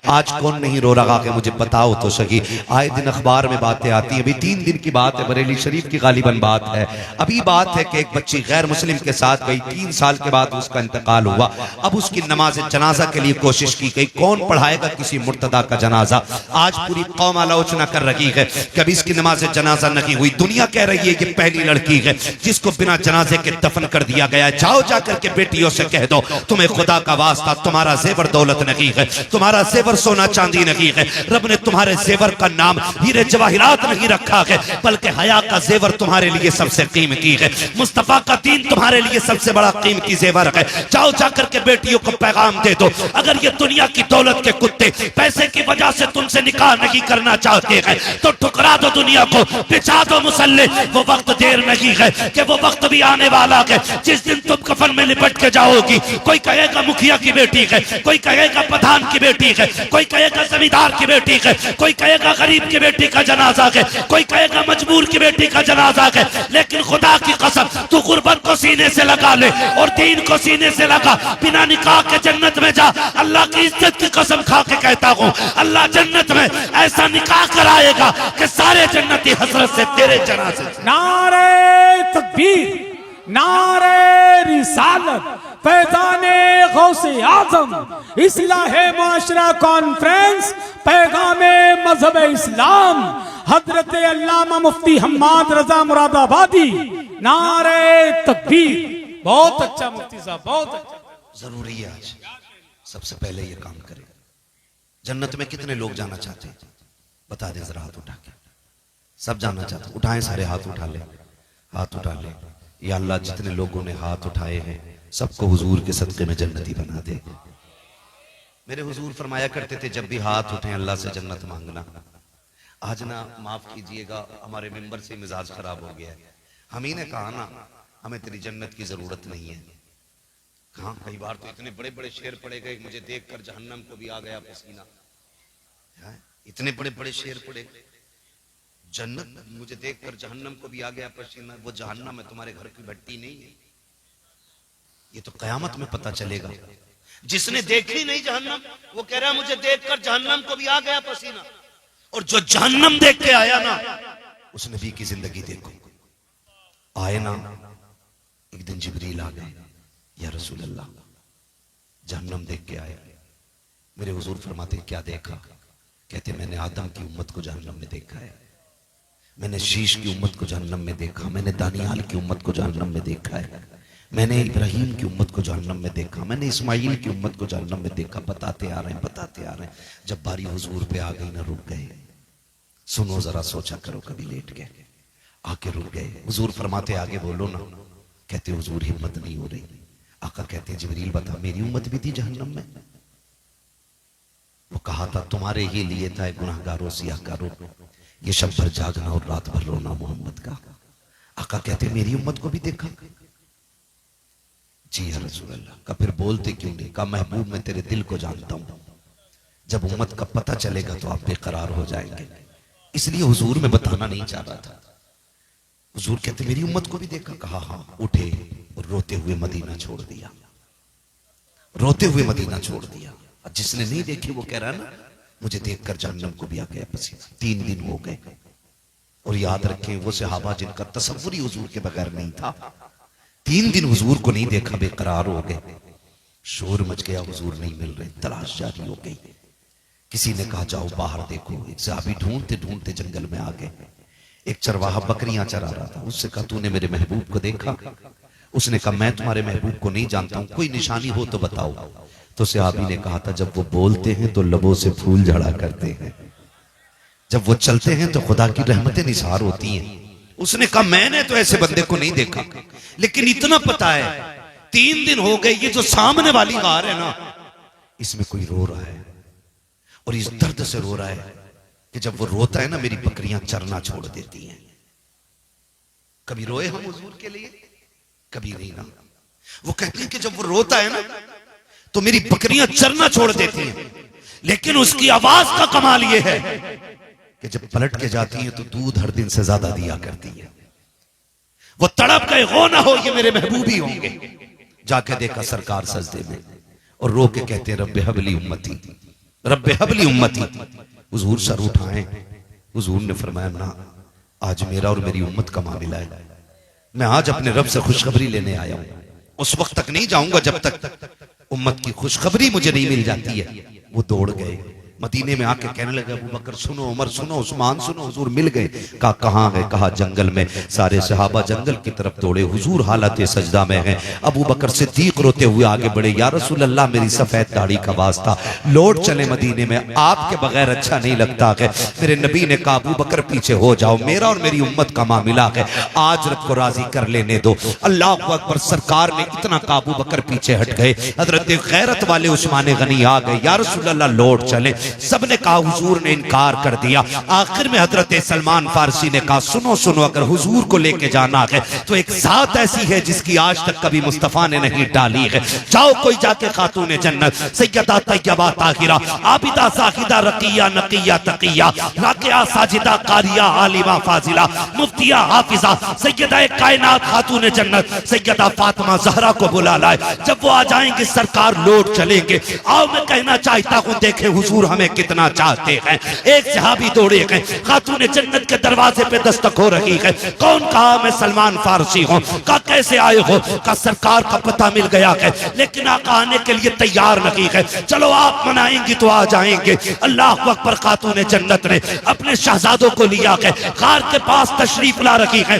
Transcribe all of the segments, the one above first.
आज कौन नहीं रो रहा कि मुझे बताओ तो सही। आए दिन अखबार में बातें आती हैं, अभी 3 दिन की बात है, बरेली शरीफ की गालिबन बात है। अभी बात है कि एक बच्ची गैर मुस्लिम के साथ गई, 3 साल के बाद उसका इंतकाल हुआ। अब उसकी नमाज जनाजा के लिए कोशिश की गई, कौन पढ़ाएगा किसी मुर्तदा का जनाजा। आज पूरी कौम आलोचना कर रही है, कभी इसकी नमाज जनाजा नहीं हुई। दुनिया कह रही है कि पहली लड़की है जिसको बिना जनाजे के दफन कर दिया गया। जाओ जाकर के बेटियों से कह दो, तुम्हें खुदा का वास्ता, तुम्हारा जेवर दौलत नहीं है, तुम्हारा जेवर सोना चांदी नहीं है, रब ने तुम्हारे जेवर का नाम हीरे जवाहिरात नहीं रखा है, बल्कि हया का जेवर तुम्हारे लिए सबसे कीमती है। मुस्तफा का दीन तुम्हारे लिए सबसे बड़ा कीमती जेवर है। जाओ जाकर के बेटियों को पैगाम दे दो, अगर ये दुनिया की दौलत के कुत्ते पैसे की वजह से तुमसे निकाह नहीं करना चाहते हैं तो ठुकरा दो दुनिया को, बिछा दो मुसल्ले। वो वक्त देर नहीं है कि वो वक्त भी आने वाला है जिस दिन तुम कफन में लिपट के जाओगी। कोई कहेगा मुखिया की बेटी है, कोई कहेगा प्रधान की बेटी है, कोई कहेगा जमींदार की बेटी है, कोई कहेगा गरीब की बेटी का जनाजा है, कोई कहेगा मजबूर की बेटी का जनाजा है। लेकिन खुदा की कसम, तू गुर्बत को सीने से लगा ले और दीन को सीने से लगा, बिना निकाह के जन्नत में जा। अल्लाह की इज्जत की कसम खा के कहता हूँ, अल्लाह जन्नत में ऐसा निकाह कराएगा कि सारे जन्नती हसरत से तेरे जनाजे। नारे तकबीर, नारे रिसालत, फैज़ाने गौसे आज़म, इस्लाहे माशरा कॉन्फ्रेंस, पैगामे मजहब इस्लाम, हजरत अल्लामा मुफ्ती हम्माद रजा मुरादाबादी। नारे तकबीर। बहुत अच्छा मुफ्ती साहब, बहुत अच्छा। जरूरी है आज सबसे पहले ये काम करें। जन्नत में कितने लोग जाना चाहते हैं बता दें जरा, हाथ उठा के। सब जाना चाहते, उठाएं सारे हाथ, उठा ले, हाथ उठा ले। या अल्लाह जितने लोगों ने हाथ उठाए हैं सबको हुजूर के सदके में जन्नती बना दे। मेरे हुजूर फरमाया करते थे जब भी हाथ उठे अल्लाह से जन्नत मांगना। आज ना माफ कीजिएगा हमारे मेंबर से मिजाज खराब हो गया है। हम ही ने कहा ना हमें तेरी जन्नत की जरूरत नहीं है। कहा कई बार तो इतने बड़े बड़े शेर पड़े गए, मुझे देखकर जहन्नम को भी आ गया पसीना। इतने बड़े बड़े शेर पड़े, जन्नत मुझे देखकर जहन्नम को भी आ गया पसीना। वो जहन्नम है, तुम्हारे घर की भट्टी नहीं है। ये तो कयामत में पता चलेगा। जिसने देखी नहीं जहन्नम वो कह रहा है मुझे देखकर जहन्नम को भी आ गया पसीना, और जो जहन्नम देख के आया ना उस नबी की जिंदगी देखो। आए ना एक दिन जिब्रील आ गए, या रसूल अल्लाह जहन्नम देख के आए। मेरे हुजूर फरमाते क्या देखा? कहते मैंने आदम की उम्मत को जहन्नम में देखा है, मैंने शीश की उम्मत को जहन्नम में देखा, मैंने दानियाल की उम्मत को जहन्नम में देखा है, मैंने इब्राहिम की उम्मत को जहन्नम में देखा, मैंने इस्माइल की उम्मत को जहन्नम में देखा। बताते आ रहे हैं, बताते आ रहे हैं। जब बारी हुजूर पे आ गई ना रुक गए। सुनो जरा, सोचा करो, कभी लेट गए आके रुक गए। हुजूर फरमाते आगे बोलो ना। कहते हुजूर हिम्मत नहीं हो रही। आका कहते जिब्रील बता मेरी उम्मत भी थी जहन्नम में। वो कहा था तुम्हारे ही लिए था गुनाहगारों सियाहकारों, ये शब भर जागना और रात भर रोना मोहम्मद का। आका कहते मेरी उम्मत को भी देखा? जी या रसूल अल्लाह। का फिर बोलते क्यों नहीं? का महबूब मैं तेरे दिल को जानता हूं, जब उम्मत का पता चलेगा तो आप बेकरार हो जाएंगे, इसलिए हुजूर में बताना नहीं चाह रहा था। हुजूर कहते मेरी उम्मत को भी देखा? कहा हाँ। उठे और रोते हुए मदीना छोड़ दिया, रोते हुए मदीना छोड़ दिया। और जिसने नहीं देखी वो कह रहा है ना मुझे देखकर जहन्नम को भी आ गया पसीना। 3 दिन हो गए। और याद रखें वो सहाबा जिनका तसव्वुर ही हुजूर के बगैर नहीं था, 3 दिन हुजूर को नहीं देखा, बेकरार हो गए। शोर मच गया, हुजूर नहीं मिल रहे, तलाश जारी हो गई। किसी ने कहा जाओ बाहर देखो। एक सहाबी ढूंढते ढूंढते जंगल में आ गए। एक चरवाहा बकरियां चरा रहा था, उससे कहा तूने मेरे महबूब को देखा? उसने कहा मैं तुम्हारे महबूब को नहीं जानता हूं, कोई निशानी हो तो बताओ। तो सहाबी ने कहा था जब वो बोलते हैं तो लबों से फूल झड़ा करते हैं, जब वो चलते हैं तो खुदा की रहमतें निसार होती हैं। उसने कहा मैंने तो ऐसे बंदे को नहीं देखा, लेकिन इतना पता है 3 दिन हो गए ये जो सामने वाली गार है ना इसमें कोई रो रहा है, और इस दर्द से रो रहा है कि जब वो रोता है ना मेरी बकरियां चरना छोड़ देती हैं। कभी रोए हम हुजूर के लिए? कभी नहीं ना। वो कहते हैं कि जब वो रोता है ना तो मेरी बकरियां चरना छोड़ देती हैं, लेकिन उसकी आवाज का कमाल ये है कि जब पलट के जाती हैं तो दूध हर दिन से ज्यादा दिया करती है। वो तड़प गए, हो ना हो ये मेरे महबूबी होंगे। जाके देखा सरकार सजदे में और रो के कहते रब्बे हबली उम्मती, रब्बे हबली उम्मती। हुजूर सर उठाए, हुजूर ने फरमाया ना, आज मेरा और मेरी उम्मत का मामला है, मैं आज अपने रब से खुशखबरी लेने आया हूं। उस वक्त तक नहीं जाऊंगा जब तक उम्मत की खुशखबरी मुझे नहीं मिल जाती है। वो दौड़ गए, मदीने में आके कहने लगे अबू बकर सुनो, उमर सुनो, उस्मान सुनो। हुजूर मिल गए, कहा कहाँ गए? कहा जंगल में। सारे सहाबा जंगल की तरफ दौड़े, हुजूर हालत सजदा में हैं। अबू बकर सिद्दीक रोते हुए आगे बढ़े, या रसूल अल्लाह मेरी सफेद दाढ़ी का वास्ता, लौट चले मदीने में, आपके बगैर अच्छा नहीं लगता है। मेरे नबी ने कहा अबू बकर पीछे हो जाओ, मेरा और मेरी उम्मत का मामला है, आज रब को राजी कर लेने दो। अल्लाह अकबर। सरकार ने इतना कहा, अबू बकर पीछे हट गए। हजरत गैरत वाले उस्मान गनी आ गए, या रसूल अल्लाह लौट चले। सबने कहा, हुजूर ने इनकार कर दिया। आखिर में हजरत सलमान फारसी ने कहा सुनो सुनो, अगर हुजूर को लेके जाना है तो एक जात ऐसी है जिसकी आज तक कभी मुस्तफा ने नहीं डाली है। जाओ कोई जाके खातून जन्नत सैयदा तैयबा ताहिरा आबिदा साहिदा रकिया नकिया तकिया राकिया साजिदा कारिया आलिमा फाजिला मुफ्तिया हाफिजा सैयदा कायनात खातून जन्नत सैयदा फातिमा ज़हरा को बुला लाए। जब वो आ जाएंगे सरकार लौट चलेंगे। आओ मैं कहना चाहता हूँ, देखे हुजूर हमें कितना चाहते हैं। एक सहाबी दौड़े गए, खातून जन्नत के दरवाजे पे दस्तक हो रही है। कौन? कहा मैं सलमान फारसी हूँ। कहा कैसे आए हो? कहा सरकार का पता मिल गया है, लेकिन आका आने के लिए तैयार नहीं है। चलो आप मनाएंगी तो आ जाएंगे। अल्लाह अकबर। खातून जन्नत ने अपने शहजादों को लिया है, गार के पास तशरीफ ला रखी है।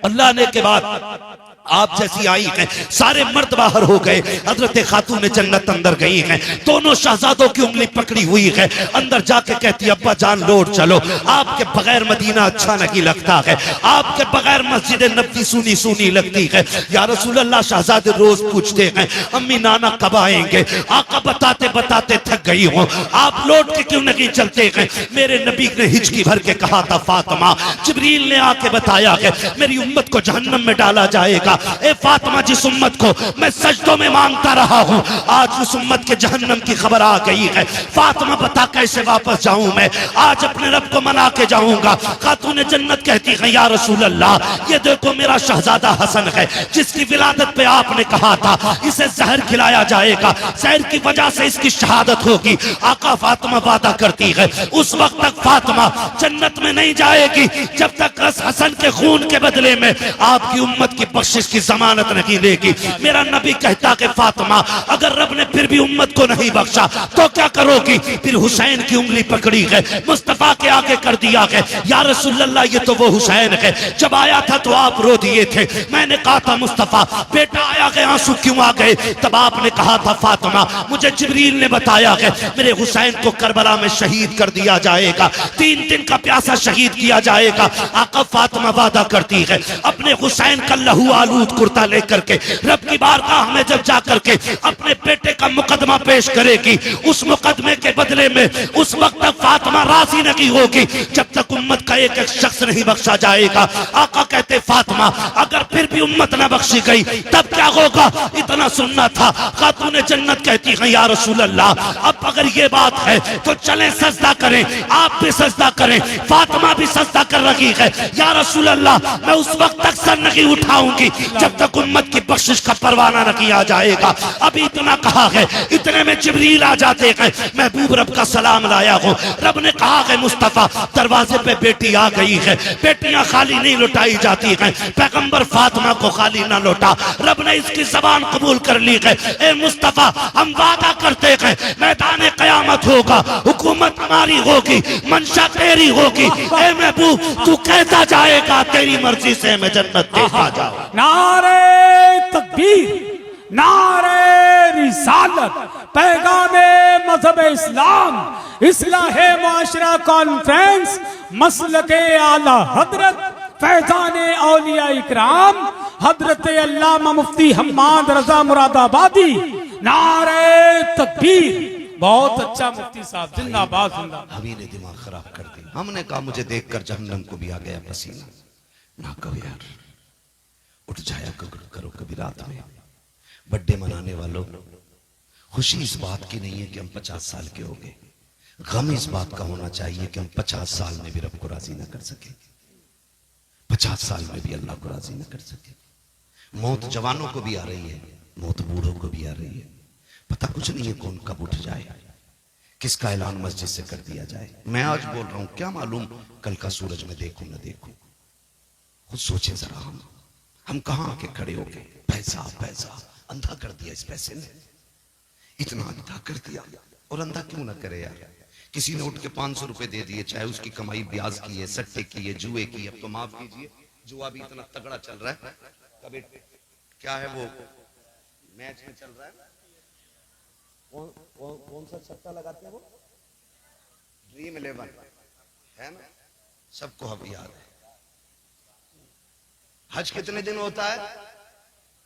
अल्लाह ने के बाद आप जैसी आई है, सारे मर्द बाहर हो गए। हजरत खातून जन्नत अंदर गई हैं, दोनों शहजादों की उंगली पकड़ी हुई है। अंदर जाके कहती है अब्बा जान लौट चलो, आपके बगैर मदीना अच्छा नहीं लगता है, आपके बगैर मस्जिद नबी सुनी सुनी लगती है। या रसूल अल्लाह शहजादे रोज पूछते हैं अम्मी नाना कब आएंगे? आका बताते बताते थक गई हूँ, आप लौट के क्यों नहीं चलते हैं? मेरे नबी ने हिचकी भर के कहा था फातिमा, जिब्रील ने आके बताया है मेरी उम्मत को जहन्नम में डाला जाएगा। ए फातिमा, जिस उम्मत को मैं सजदों में मांगता रहा हूँ, आज उस उम्मत के जहन्नम की खबर आ गई है। फातिमा बता कैसे वापस जाऊं मैं? आज अपने रब को मना के जाऊंगा। खातून जन्नत कहती है या रसूल अल्लाह, ये देखो मेरा शहजादा हसन है, जिसकी विलादत पे आपने कहा था इसे जहर खिलाया जाएगा, जहर की वजह से इसकी शहादत होगी। आका फातिमा वादा करती है उस वक्त तक फातिमा जन्नत में नहीं जाएगी जब तक हसन के खून के बदले में आपकी उम्मत की बख्शिश की जमानत नहीं देगी। मेरा नबी कहता कि फातिमा अगर रब ने फिर भी उम्मत को नहीं बख्शा तो क्या करोगी? फिर हुसैन की उंगली पकड़ी है, मुस्तफा के आगे कर दिया है, या रसूल अल्लाह ये तो वो हुसैन है, जब आया था तो आप रो दिए थे। मैंने कहा था मुस्तफा बेटा आया है, आंसू क्यों आ गए? तब आपने कहा था फातिमा मुझे जिब्रील ने बताया है मेरे हुसैन को करबला में शहीद कर दिया जाएगा, 3 दिन का प्यासा शहीद किया जाएगा। आका फातिमा वादा करती है अपने हुसैन का लहू आलूद कुर्ता लेकर के रब की बारगाह में जब जाकर के अपने बेटे का मुकदमा पेश करेगी, उस मुकदमे के बदले में उस वक्त तक फातिमा राजी नहीं होगी जब तक उम्मत का एक एक शख्स नहीं बख्शा जाएगा। आका कहते फातिमा अगर फिर भी उम्मत न बख्शी गई तब क्या होगा? इतना सुनना था। खातून जन्नत कहती है या रसूल अल्लाह, अब अगर ये बात है तो चलें सजदा करें, आप भी सजदा करें। फातिमा भी सजदा कर रही है। या रसूल अल्लाह, मैं उस वक्त तक सर नहीं उठाऊंगी जब तक उम्मत की बख्शिश का परवाना न किया जाएगा। अभी इतना कहा है, इतने में जिब्रील आ जाते हैं, महबूब रब का सलाम लाया हूँ। रब ने कहा है मुस्तफा दरवाजे पे बेटी आ गई है, बेटियां खाली नहीं लौटाई जाती हैं, पैगंबर फातिमा को खाली ना लौटा। रब ने इसकी जबान कबूल कर ली है। ए मुस्तफा हम वादा करते हैं मैदान क़यामत होगा, हुकूमत हमारी होगी, मंशा तेरी होगी। ए महबूब तू कहता जाएगा तेरी मर्जी से मैं जन्नत देखा जाऊं। नारे तकबीर, नारे रिसालत, पैगामे मजहब इस्लाम, इस्लाहे मुआशरा कॉन्फ्रेंस, मसलके आला हजरत फैजाने औलिया इकराम हजरत अल्लामा मुफ्ती हम्माद रजा मुरादाबादी। नारे तकबीर। बहुत अच्छा मुफ्ती साहब, जिंदाबाद जिंदाबाद। अभी ने दिमाग खराब कर दिया। हमने कहा मुझे देखकर जहन्नम को भी आ गया पसीना। ना कहो यार, उठ जाया करो कभी रात में। बर्थडे मनाने वालों, खुशी इस बात की नहीं है कि हम 50 साल के हो गए, गम इस बात का होना चाहिए कि हम 50 साल में भी रब को राजी ना कर सके, 50 साल में भी अल्लाह को राजी ना कर सके। मौत जवानों को भी आ रही है, मौत बूढ़ों को भी आ रही है। पता कुछ नहीं है कौन कब उठ जाए, किसका ऐलान मस्जिद से कर दिया जाए। मैं आज बोल रहा हूं, क्या मालूम कल का सूरज में देखूं न देखूं। खुद सोचे जरा, हम कहां आके खड़े हो गए। पैसा पैसा अंधा कर दिया, इस पैसे ने इतना अंधा कर दिया। और अंधा क्यों ना करे यार। किसी ने उठ के 500 रुपए दे दिए, चाहे उसकी कमाई ब्याज की है, सट्टे की है, जुए की। अब तो माफ कीजिए, जुआ भी इतना तगड़ा चल रहा है। कभी क्या है वो मैच में चल रहा है, कौन सा सट्टा लगाते हैं वो, ड्रीम 11 है ना, सबको अब याद है। हज कितने दिन होता है,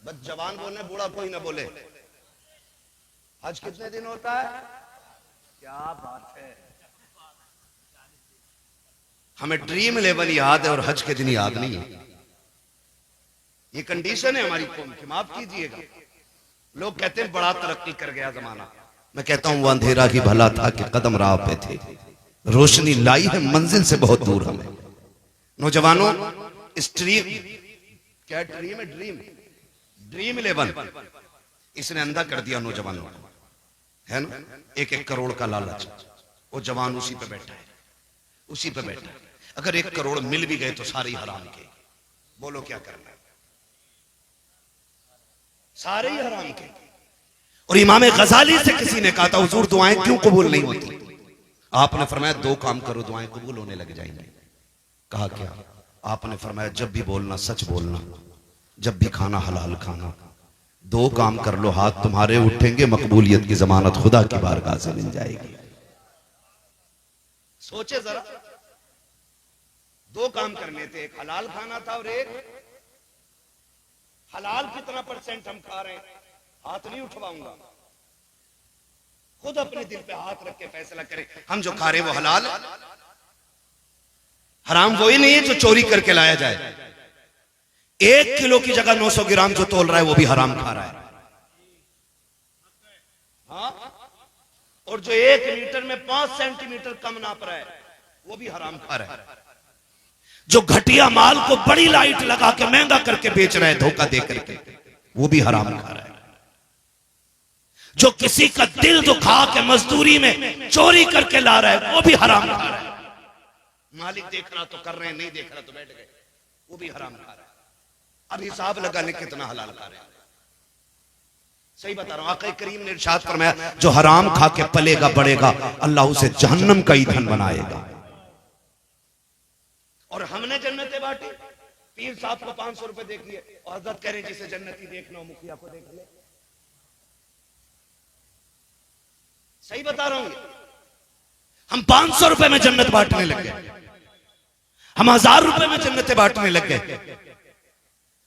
बस जवान बोले, बूढ़ा कोई ना बोले। हज कितने दिन होता है, क्या बात है। हमें ड्रीम 11 याद है और हज के दिन याद नहीं है। ये कंडीशन है हमारी कौम की, माफ कीजिएगा। लोग कहते हैं बड़ा तरक्की कर गया जमाना। मैं कहता हूं वो अंधेरा ही भला था कि कदम राह पे थे, रोशनी लाई है मंजिल से बहुत दूर हमें। नौजवानों, इस ड्रीम, क्या ड्रीम है, ड्रीम 11 इसने अंधा कर दिया नौजवानों को, है ना। 1-1 करोड़ का लालच, वो जवान उसी पे बैठा है, उसी पे बैठा है। अगर 1 करोड़ मिल भी गए तो सारे ही हराम के। बोलो क्या करना है, सारे ही हराम के। और इमाम गजाली से किसी ने कहा था, हुजूर दुआएं क्यों कबूल नहीं होती। आपने फरमाया 2 काम करो, दुआएं कबूल होने लग जाएंगी। कहा क्या, आपने फरमाया जब भी बोलना सच बोलना, जब भी खाना हलाल खाना। 2 काम कर लो, हाथ तुम्हारे उठेंगे, मकबूलियत की जमानत खुदा की बारगाह से मिल जाएगी। सोचे जरा, 2 काम करने थे, एक हलाल खाना था और एक हलाल कितना % हम खा रहे हैं, हाथ नहीं उठवाऊंगा। खुद अपने दिल पे हाथ रख के फैसला करें, हम जो खा रहे हैं वो हलाल। हराम वही नहीं है जो चोरी करके लाया जाए। 1 किलो की जगह 900 ग्राम जो तोल रहा है वो भी हराम खा रहा है। हाँ? और जो 1 लीटर में 5 सेंटीमीटर कम नाप रहा है वो भी हराम खा रहा है। जो घटिया माल को बड़ी लाइट लगा के महंगा करके बेच रहा है धोखा दे करके, वो भी हराम खा रहा है। जो किसी का दिल दुखा के मजदूरी में चोरी करके ला रहा है वो भी हराम खा रहा है। मालिक देख रहा तो कर रहे हैं, नहीं देख रहा तो बैठ गए, वो भी हराम खा रहा है। अब हिसाब लगा ले कितना हलाल खा रहे हैं। सही बता रहा हूं, आका करीम ने इरशाद फरमाया, जो हराम खा के पलेगा बढ़ेगा, अल्लाह उसे जहन्नम का ईंधन बनाएगा। और हमने जन्नतें बांटी। पीर साहब को 500 रुपए दे दिए और हजरत कह रहे हैं जिसे जन्नती देखना हो मुखिया को देख ले। सही बता रहा हूं, हम 500 रुपए में जन्नत बांटने लग गए, हम 1000 रुपए में जन्नतें बांटने लग गए।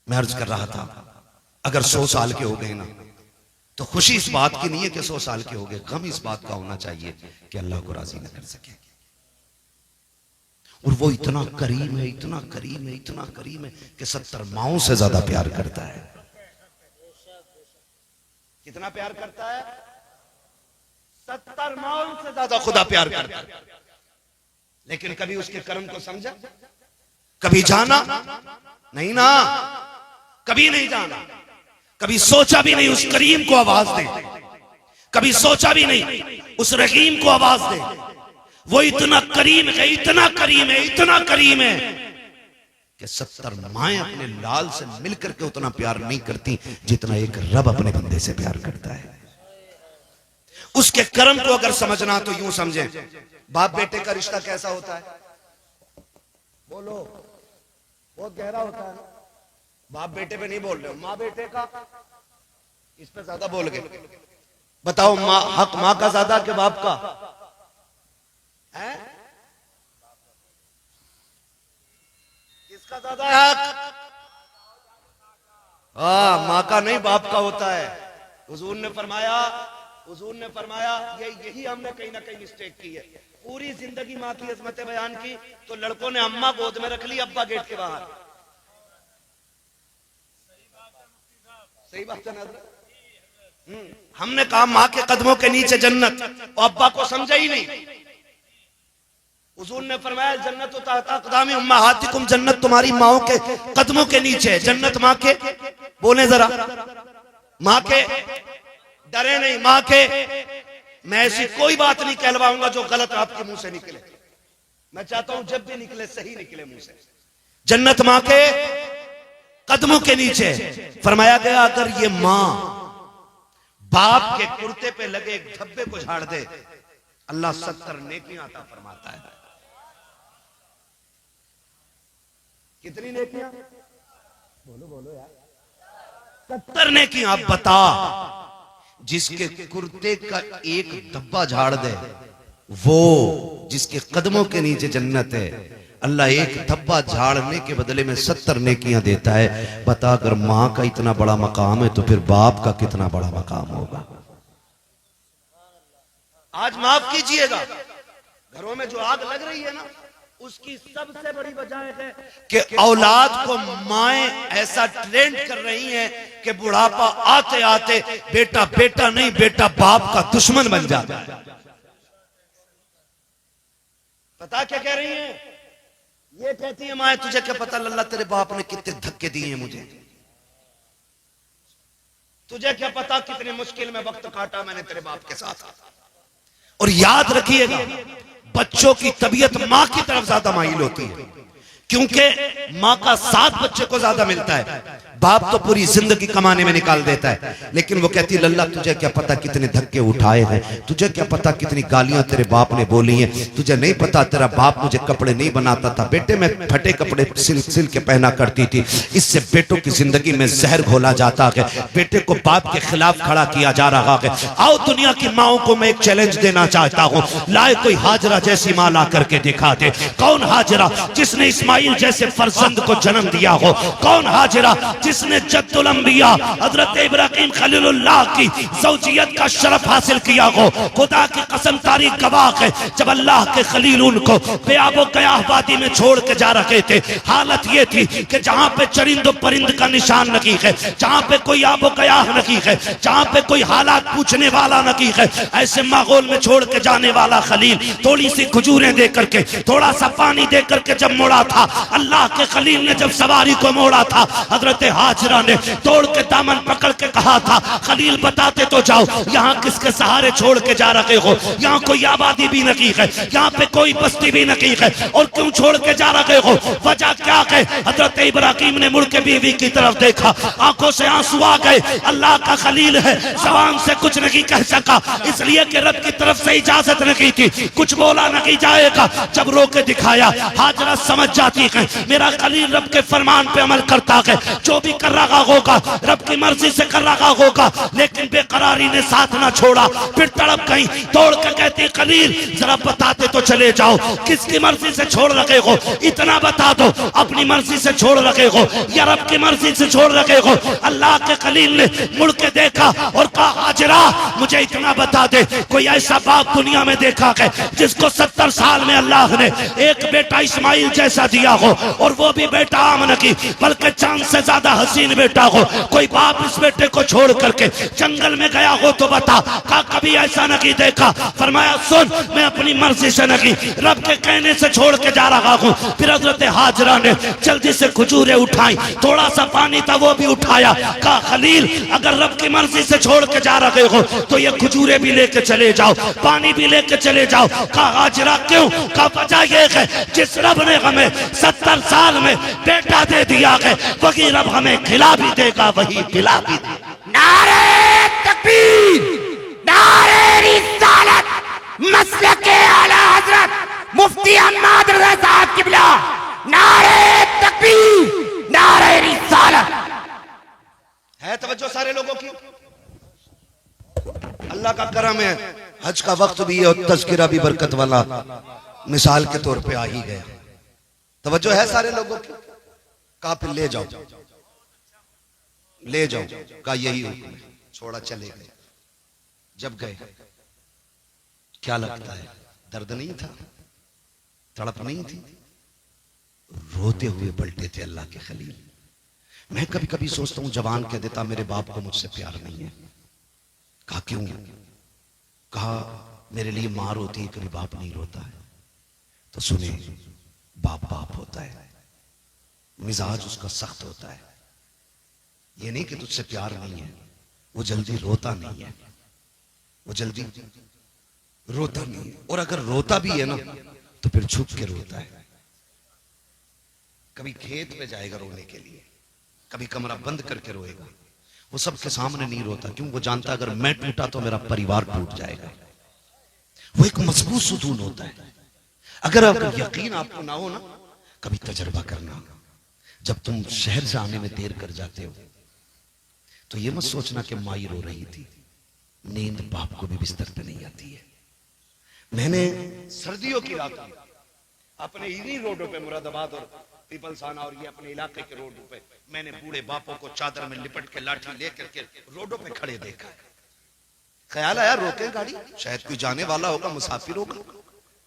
मैं अर्ज कर रहा था, अगर 100 साल के हो गए ना तो खुशी इस बात की नहीं है कि 100 साल के हो गए, गम इस बात का होना चाहिए कि अल्लाह को राजी न कर सके। और वो इतना करीम है, इतना करीम है, इतना करीम है कि 70 माओं से ज्यादा प्यार करता है। कितना प्यार करता है, 70 माओं से ज्यादा खुदा प्यार करता है। लेकिन कभी उसके कर्म को समझा, कभी जाना नहीं ना, कभी नहीं जाना, कभी सोचा भी नहीं उस करीम को आवाज दे, कभी सोचा भी नहीं उस रहीम को आवाज दे। वो इतना करीम है, इतना करीम है, इतना करीम है कि 70 माएं अपने लाल से मिलकर के उतना प्यार नहीं करती जितना एक रब अपने बंदे से प्यार करता है। उसके कर्म को अगर समझना तो यूं समझे, बाप बेटे का रिश्ता कैसा होता है, बोलो, बहुत गहरा होता है। बाप बेटे पे नहीं बोल रहे हो, माँ बेटे का, इस पे ज्यादा बोल गए। बताओ, माँ, हक माँ का ज्यादा कि बाप का है? किसका ज्यादा है हक? माँ का नहीं, बाप का होता है। हुजूर ने फरमाया यही हमने कहीं ना कहीं मिस्टेक की है। पूरी जिंदगी माँ की अजमतें बयान की तो लड़कों ने अम्मा गोद में रख ली, अब्बा गेट के बाहर। सही बात है ना। हमने कहा माँ के कदमों के नीचे जन्नत, और अब्बा को समझा ही नहीं। हुजूर ने फरमाया जन्नत अक़दामी उम्महातिकुम, जन्नत तुम्हारी माओं के कदमों के नीचे है। जन्नत माँ के, बोले जरा, माँ के डरे नहीं, माँ के मैं ऐसी कोई बात नहीं कहलवाऊंगा जो गलत आपके मुंह से निकले। मैं चाहता हूं जब भी निकले सही निकले मुंह से। जन्नत मां के कदमों के नीचे। फरमाया गया अगर ये मां बाप के कुर्ते पे लगे एक धब्बे को झाड़ दे, अल्लाह 70 नेकियां अता फरमाता है। कितनी नेकियां? बोलो बोलो यार। 70 नेकियां। आप बता, जिसके कुर्ते का एक धब्बा झाड़ दे, वो जिसके कदमों के नीचे जन्नत है, अल्लाह एक धब्बा झाड़ने के बदले में 70 नेकियां देता है। बता, अगर मां का इतना बड़ा मकाम है तो फिर बाप का कितना बड़ा मकाम होगा। आज माफ कीजिएगा, घरों में जो आग लग रही है ना, उसकी सबसे बड़ी वजह है कि औलाद को माएं ऐसा ट्रेंड कर रही हैं कि बुढ़ापा आते आते बेटा बेटा नहीं, बेटा बाप का दुश्मन बन जाता है। पता क्या कह रही हैं? ये कहती है माए, तुझे क्या पता लल्ला तेरे बाप ने कितने धक्के दिए हैं मुझे, तुझे क्या पता कितने मुश्किल में वक्त काटा मैंने तेरे बाप के साथ। और याद रखिएगा, बच्चों की तबीयत मां की तरफ ज्यादा माइल होती है, क्योंकि मां का साथ बच्चे को ज्यादा मिलता है। बाप तो पूरी जिंदगी कमाने में निकाल देता है, लेकिन वो कहती है लल्ला तुझे क्या पता कितने धक्के उठाए हैं, तुझे क्या पता कितनी गालियां तेरे बाप ने बोली हैं, तुझे नहीं पता तेरा बाप मुझे कपड़े नहीं बनाता था, बेटे मैं फटे कपड़े सिल सिल के पहना करती थी, इससे बेटों की जिंदगी में जहर घोला जाता है, बेटे को बाप के खिलाफ खड़ा किया जा रहा है। आओ दुनिया की माओं को मैं एक चैलेंज देना चाहता हूं, लाए कोई हाजरा जैसी मां ला करके दिखा दे। कौन हाजरा जिसने इस्माइल जैसे फर्जंद को जन्म दिया हो? कौन हाजरा जिसने जद्दुल अंबिया हजरत इब्राहिम खलीलुल्लाह की ज़ौजियत का शरफ हासिल किया हो? खुदा की कसम तारीख गवाह है, जब अल्लाह के खलील उनको बेआबो गयाह वादी में छोड़ के जा रहे थे, हालत ये थी कि जहां पे चरिंद परिंद का निशान नहीं है, जहां पे कोई आबो गयाह नहीं है, जहां पे कोई हालात पूछने वाला नहीं है, ऐसे माहौल में छोड़ के जाने वाला खलील थोड़ी सी खजूरें दे करके, थोड़ा सा पानी दे करके जब मोड़ा था, अल्लाह के खलील ने जब सवारी को मोड़ा था, हजरत हाजरा ने तोड़ के दामन पकड़ के कहा था खलील बताते तो जाओ, यहाँ किसके सहारे छोड़ के जा रहे हो? यहाँ कोई आबादी भी नहीं है, यहाँ पे कोई बस्ती भी नहीं है, और क्यों छोड़ के जा रहे हो? वजह क्या है? हजरत इब्राहिम ने मुड़ के बीवी की तरफ देखा, आंखों से आंसू आ गए। अल्लाह का खलील है, जबान से कुछ नहीं कह सका, इसलिए कि रब की तरफ से इजाजत नहीं थी, कुछ बोला नहीं जाएगा। जब रोके दिखाया, हाजरा समझ जाती है मेरा खलील रब के फरमान पे अमल करता है, जो भी कर रहा होगा रब की मर्जी से कर रहा होगा, लेकिन बेकरारी ने साथ ना छोड़ा। फिर तड़प गई, तोड़ के कहती खलील जरा बताते तो चले जाओ, किसकी मर्जी से छोड़ रखे हो? इतना बता दो, अपनी मर्जी से छोड़ रखे हो या रब की मर्जी से छोड़ रखे हो? अल्लाह के खलील ने मुड़ के देखा और कहा हाजरा मुझे इतना बता दे, कोई ऐसा बाप दुनिया में देखा है जिसको 70 साल में अल्लाह ने एक बेटा इस्माइल जैसा दिया हो, और वो भी बेटा आम नहीं बल्कि चांद से ज्यादा हसीन बेटा हो? कोई बाप इस बेटे को छोड़ करके जंगल में गया हो तो बता। कहा कभी ऐसा नहीं देखा। फरमाया सुन, मैं अपनी मर्जी से नहीं रब के कहने से छोड़ के जा रहा हूँ। फिर हजरत हाजरा ने जल्दी से खजूरें उठाई, थोड़ा सा पानी था वो भी उठाया। कहा खलील अगर रब की मर्जी से छोड़ के जा रहे हो तो ये खजूरें भी लेके चले जाओ, पानी भी लेके चले जाओ। कहा हाजरा क्यों? कहा वजह ये है जिस रब ने हमें 70 साल में बेटा दे दिया है, वही रब हमें खिला भी देगा, वही पिला भी देगा। नारे तकबीर, नारे रिसालत, मसलके आला हजरत मुफ्ती अहमद रज़ा साहब किबला, नारे तकबीर, नारे रिसालत। है तवज्जो सारे लोगों की? अल्लाह का करम है, हज का वक्त भी है और तज़किरा भी बरकत वाला मिसाल के तौर पे आ ही गया। तवज्जो है सारे लोगों की? कहा फिर ले जाओ, ले जाओ। कहा यही हुक्म है। छोड़ा, चले गए। जब गए क्या लगता है? दर्द नहीं था, तड़प नहीं थी, रोते हुए पलटे थे अल्लाह के खलील। मैं कभी कभी सोचता हूं जवान कह देता मेरे बाप को मुझसे प्यार नहीं है। कहा क्यों? कहा मेरे लिए मां रोती है, कभी बाप नहीं रोता है। तो सुने, बाप बाप होता है, मिजाज उसका सख्त होता है। ये नहीं कि तुझसे प्यार नहीं है, वो जल्दी रोता नहीं है, वो जल्दी रोता नहीं है, और अगर रोता भी है ना तो फिर छुप के रोता है। कभी खेत में जाएगा रोने के लिए, कभी कमरा बंद करके रोएगा। वो सबके सामने नहीं रोता, क्यों? वो जानता अगर मैं टूटा तो मेरा परिवार टूट जाएगा। वो एक मजबूत सुकून होता है। अगर यकीन आपको ना हो ना, कभी तजर्बा करना। जब तुम शहर से आने में देर कर जाते हो तो ये मत सोचना कि माई रो रही थी, नींद बाप को भी बिस्तर पे नहीं आती है। मैंने सर्दियों की रात में अपने इन्हीं रोडों पे, मुरादाबाद और पीपलसाना और ये अपने इलाके के रोडों पे, मैंने बूढ़े बापों को चादर में लिपट के लाठी लेकर के रोडों पे खड़े देखा। ख्याल आया रोके गाड़ी, शायद कोई जाने वाला होगा, मुसाफिर होगा।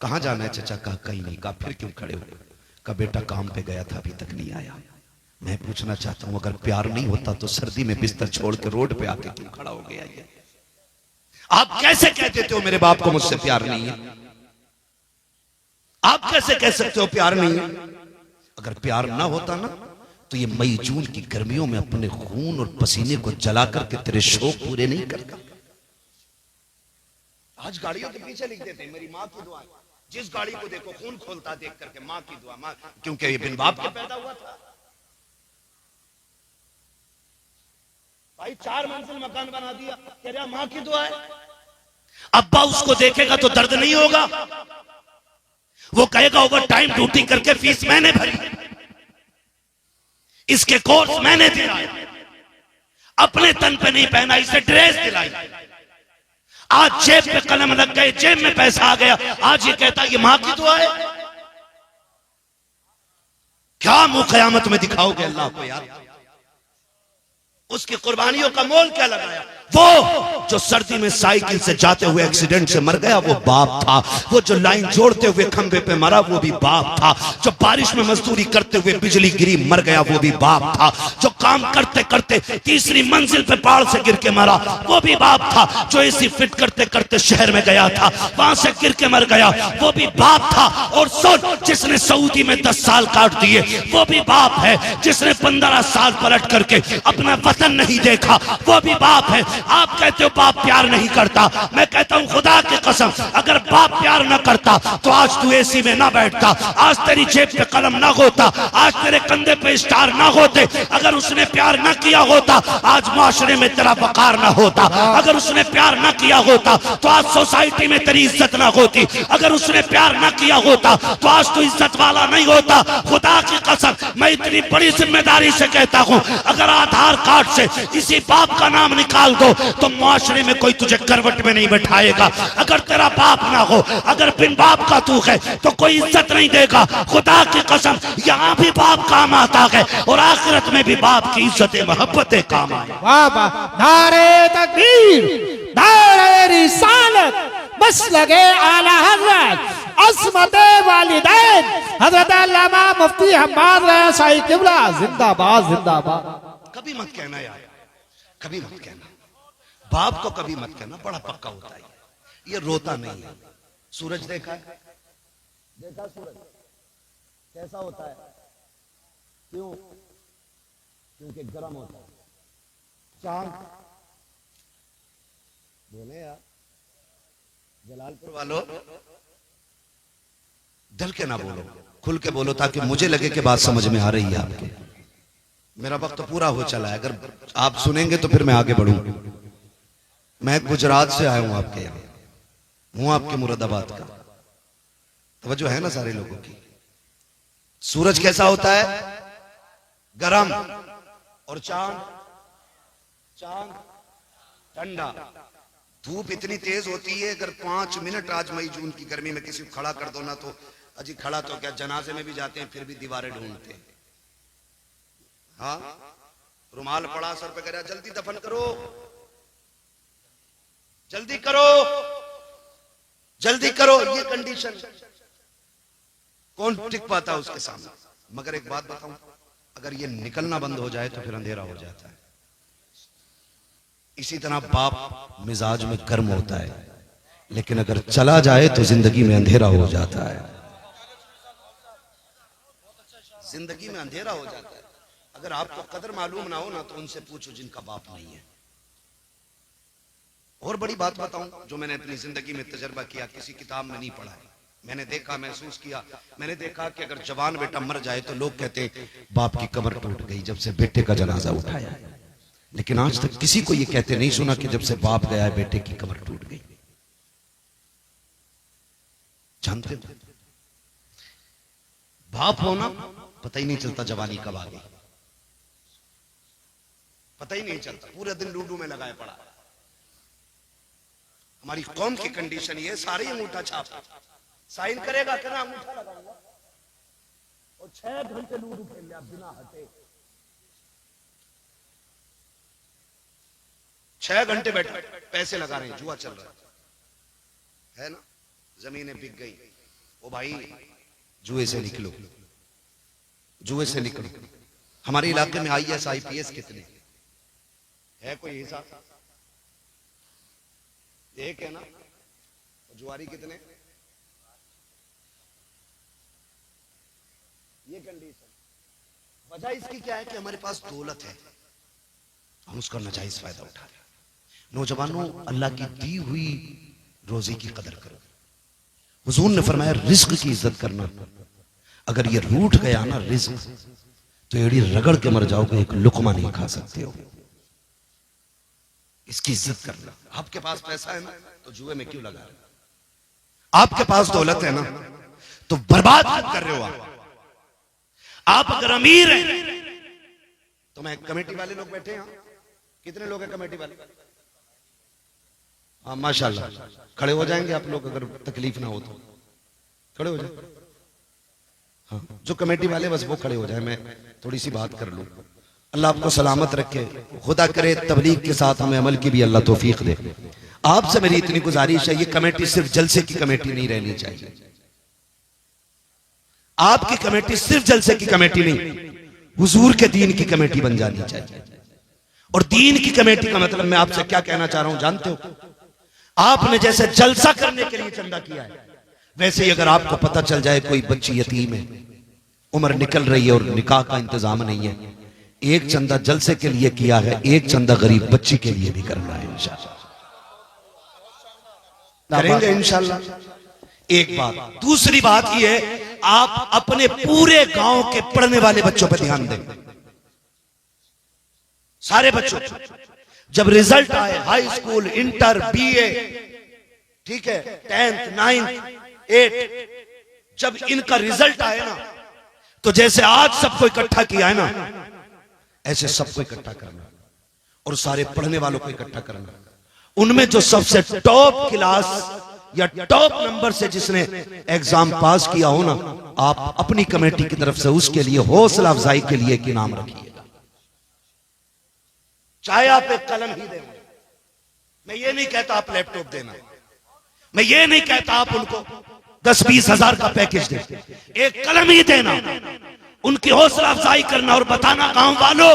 कहां जाना है चाचा? कहा कहीं नहीं। कहा फिर क्यों खड़े हो? कहा बेटा काम पे गया था, अभी तक नहीं आया। मैं पूछना चाहता हूं, अगर प्यार नहीं होता तो सर्दी में बिस्तर छोड़ के रोड पे आके क्यों खड़ा हो गया? ये आप कैसे कह देते हो मेरे बाप को मुझसे प्यार नहीं है? आप कैसे कह सकते हो प्यार नहीं है? अगर प्यार ना होता ना तो ये मई जून की गर्मियों में अपने खून और पसीने को जला करके तेरे शौक पूरे नहीं करता। आज गाड़ियों के पीछे लिख देते हैं मेरी माँ की दुआ। जिस गाड़ी को देखो खून खोलता देख करके माँ की दुआ, माँ, क्योंकि ये बिन बाप के पैदा हुआ था। भाई 4 मंजिल मकान बना दिया, कह रहा माँ की दुआ है। अब्बा उसको देखेगा तो दर्द नहीं होगा? वो कहेगा ओवर टाइम ड्यूटी करके फीस मैंने भरी, इसके कोर्स मैंने दिलाए, अपने तन पे नहीं पहना, इसे ड्रेस दिलाई। आज जेब पे कलम लग गए, जेब में पैसा आ गया, आज ये कहता ये मां की दुआ है। क्या मुंह कयामत में दिखाओगे अल्लाह को यार? उसकी कुर्बानियों का मोल क्या लगाया? वो जो सर्दी में साइकिल से जाते हुए एक्सीडेंट से मर गया वो बाप था। वो जो लाइन जोड़ते हुए खंबे पे मरा वो भी बाप था। जो बारिश में मजदूरी करते हुए बिजली गिरी मर गया वो भी बाप था। जो काम करते करते तीसरी मंजिल पे पहाड़ से गिर के मरा वो भी बाप था। जो एसी फिट करते करते शहर में गया था वहां से गिर के मर गया वो भी बाप था। और सुन, जिसने सऊदी में 10 साल काट दिए वो भी बाप है। जिसने 15 साल पलट करके अपना वतन नहीं देखा वो भी बाप है। आप कहते हो बाप प्यार नहीं करता, मैं कहता हूं खुदा की कसम अगर बाप प्यार न करता तो आज तू एसी में ना बैठता, आज तेरी जेब पे कलम ना होता, आज तेरे कंधे पे स्टार ना होते। अगर उसने प्यार न किया होता आज माशरे में तेरा वकार ना होता। अगर उसने प्यार न किया होता तो आज सोसाइटी में तेरी इज्जत ना होती। अगर उसने प्यार न किया होता तो आज तू इज्जत वाला नहीं होता। खुदा की कसम मैं इतनी बड़ी जिम्मेदारी से कहता हूं, अगर आधार कार्ड से इसी बाप का नाम निकाल दो तो मुआशरे में कोई तुझे करवट में नहीं बैठाएगा। अगर तेरा बाप ना हो, अगर बिन बाप का तू है तो कोई इज्जत नहीं देगा। खुदा की कसम यहाँ भी बाप काम आता है और आखिरत में भी बाप की इज्जत मोहब्बतें काम आए। वाह वाह, नारे तकबीर, नारे रिसालत, मसलके आला हज़रत अस्मत वालिदैन हज़रत अल्लामा मुफ्ती हम्माद रज़ा साहिब क़िबला जिंदाबाद जिंदाबाद। कभी मत कहना यार, कभी मत कहना, बाप को कभी मत कहना, बड़ा पक्का होता है ये रोता नहीं है। सूरज देखा है? देखा सूरज कैसा होता है? क्यों? क्योंकि गर्म होता है। चांद बोले यार, जलालपुर वालों डर के ना बोलो, खुल के बोलो ताकि मुझे लगे कि बात समझ में आ रही है आपके। मेरा वक्त तो पूरा हो चला है, अगर आप सुनेंगे तो फिर मैं आगे बढ़ूं। मैं गुजरात से आया हूं आपके यहाँ, हूं आपके मुरादाबाद का। तवज्जो है ना सारे लोगों की? सूरज कैसा होता है? गरम। और चांद? चांद ठंडा। धूप इतनी तेज होती है अगर 5 मिनट आज मई जून की गर्मी में किसी को खड़ा कर दो ना तो अजी खड़ा तो क्या, जनाजे में भी जाते हैं फिर भी दीवारें ढूंढते हैं। हाँ, रुमाल पड़ा सर पे, कह रहा जल्दी दफन करो, जल्दी करो, जल्दी करो। ये कंडीशन कौन टिक पाता है उसके सामने? मगर एक बात बताऊं, अगर ये निकलना बंद हो जाए तो फिर अंधेरा हो जाता है। इसी तरह बाप मिजाज में गर्म होता है, लेकिन अगर चला जाए तो जिंदगी में अंधेरा हो जाता है। जिंदगी में अंधेरा हो जाता है। अगर आपको कदर मालूम ना हो ना तो उनसे पूछो जिनका बाप नहीं है। और बड़ी बात बताऊं जो मैंने अपनी जिंदगी में तजर्बा किया, किसी किताब में नहीं पढ़ा है, मैंने देखा, महसूस किया। मैंने देखा कि अगर जवान बेटा मर जाए तो लोग कहते बाप की कमर टूट गई जब से बेटे का जनाजा उठाया, लेकिन आज तक किसी को यह कहते नहीं सुना कि जब से बाप गया है बेटे की कमर टूट गई। जानते हो, बाप होना पता ही नहीं चलता जवानी कब आ गई, पता ही नहीं चलता, पूरे दिन लूडो में लगाए पड़ा। हमारी कौम की कंडीशन ये, सारे अंगूठा छाप साइन करेगा क्या ना, अंगूठा लगाऊंगा और 6 घंटे लूडो खेल लिया बिना हटे, 6 घंटे बैठे पैसे लगा रहे हैं, जुआ चल रहा है ना, जमीनें बिक गई। ओ भाई जुए से निकलो, जुए से निकलो। हमारे इलाके में IAS IPS कितने है, कोई हिसाब? एक है ना, जुआरी कितने? ये कंडीशन। वजह इसकी क्या है कि हमारे पास दौलत है, हम उसका नाजायज फायदा उठा रहे हैं। नौजवानों, अल्लाह की दी हुई रोजी की कदर करो। हुजूर ने फरमाया रिस्क की इज्जत करना, अगर ये रूठ गया ना रिस्क तो एड़ी रगड़ के मर जाओगे, एक लुकमा नहीं खा सकते हो। इसकी इज्जत करना। आपके पास पैसा है ना तो जुए में क्यों लगा रहे हो? आपके पास दौलत है ना तो बर्बाद क्यों कर रहे हो? आप अगर अमीर हैं तो मैं, कमेटी वाले लोग बैठे हैं, कितने लोग हैं कमेटी वाले? हाँ माशाल्लाह, खड़े हो जाएंगे आप लोग, अगर तकलीफ ना हो तो खड़े हो जाए। हाँ, जो कमेटी वाले बस वो खड़े हो जाए, मैं थोड़ी सी बात कर लूं। अल्लाह आपको सलामत रखे, खुदा करे तबलीग के साथ हमें अमल की भी अल्लाह तौफीक दे। आपसे मेरी इतनी गुजारिश है, ये कमेटी सिर्फ जलसे की कमेटी नहीं रहनी चाहिए। आपकी कमेटी सिर्फ जलसे की कमेटी नहीं, हुजूर के दीन की कमेटी बन जानी चाहिए। और दीन की कमेटी का मतलब मैं आपसे क्या कहना चाह रहा हूं जानते हो? आपने जैसे जलसा करने के लिए चंदा किया है, वैसे ही अगर आपको पता चल जाए कोई बच्ची यतीम है, उम्र निकल रही है और निकाह का इंतजाम नहीं है, एक चंदा जलसे के लिए किया है, एक चंदा गरीब बच्ची के लिए भी करना है इंशाल्लाह, करेंगे इंशाल्लाह। एक बात। दूसरी बात यह है, आप अपने पूरे गांव के पढ़ने वाले बच्चों पर ध्यान दें, सारे बच्चों। जब रिजल्ट आए, हाई स्कूल, इंटर, BA, ठीक है, 10th 9th 8, जब इनका रिजल्ट आए ना तो जैसे आज सबको इकट्ठा किया है ना, ऐसे सबको इकट्ठा करना और सारे पढ़ने वालों को इकट्ठा करना। उनमें जो सबसे टॉप क्लास या टॉप नंबर से जिसने एग्जाम पास किया हो ना, आप अपनी कमेटी की तरफ से उसके लिए हौसला अफजाई के लिए एक इनाम रखिएगा। चाहे आप एक कलम ही दें, मैं ये नहीं कहता आप लैपटॉप देना, मैं ये नहीं कहता आप उनको 10-20 हजार का पैकेज दें, एक कलम ही देना, उनकी हौसला अफजाई करना और बताना गांव वालों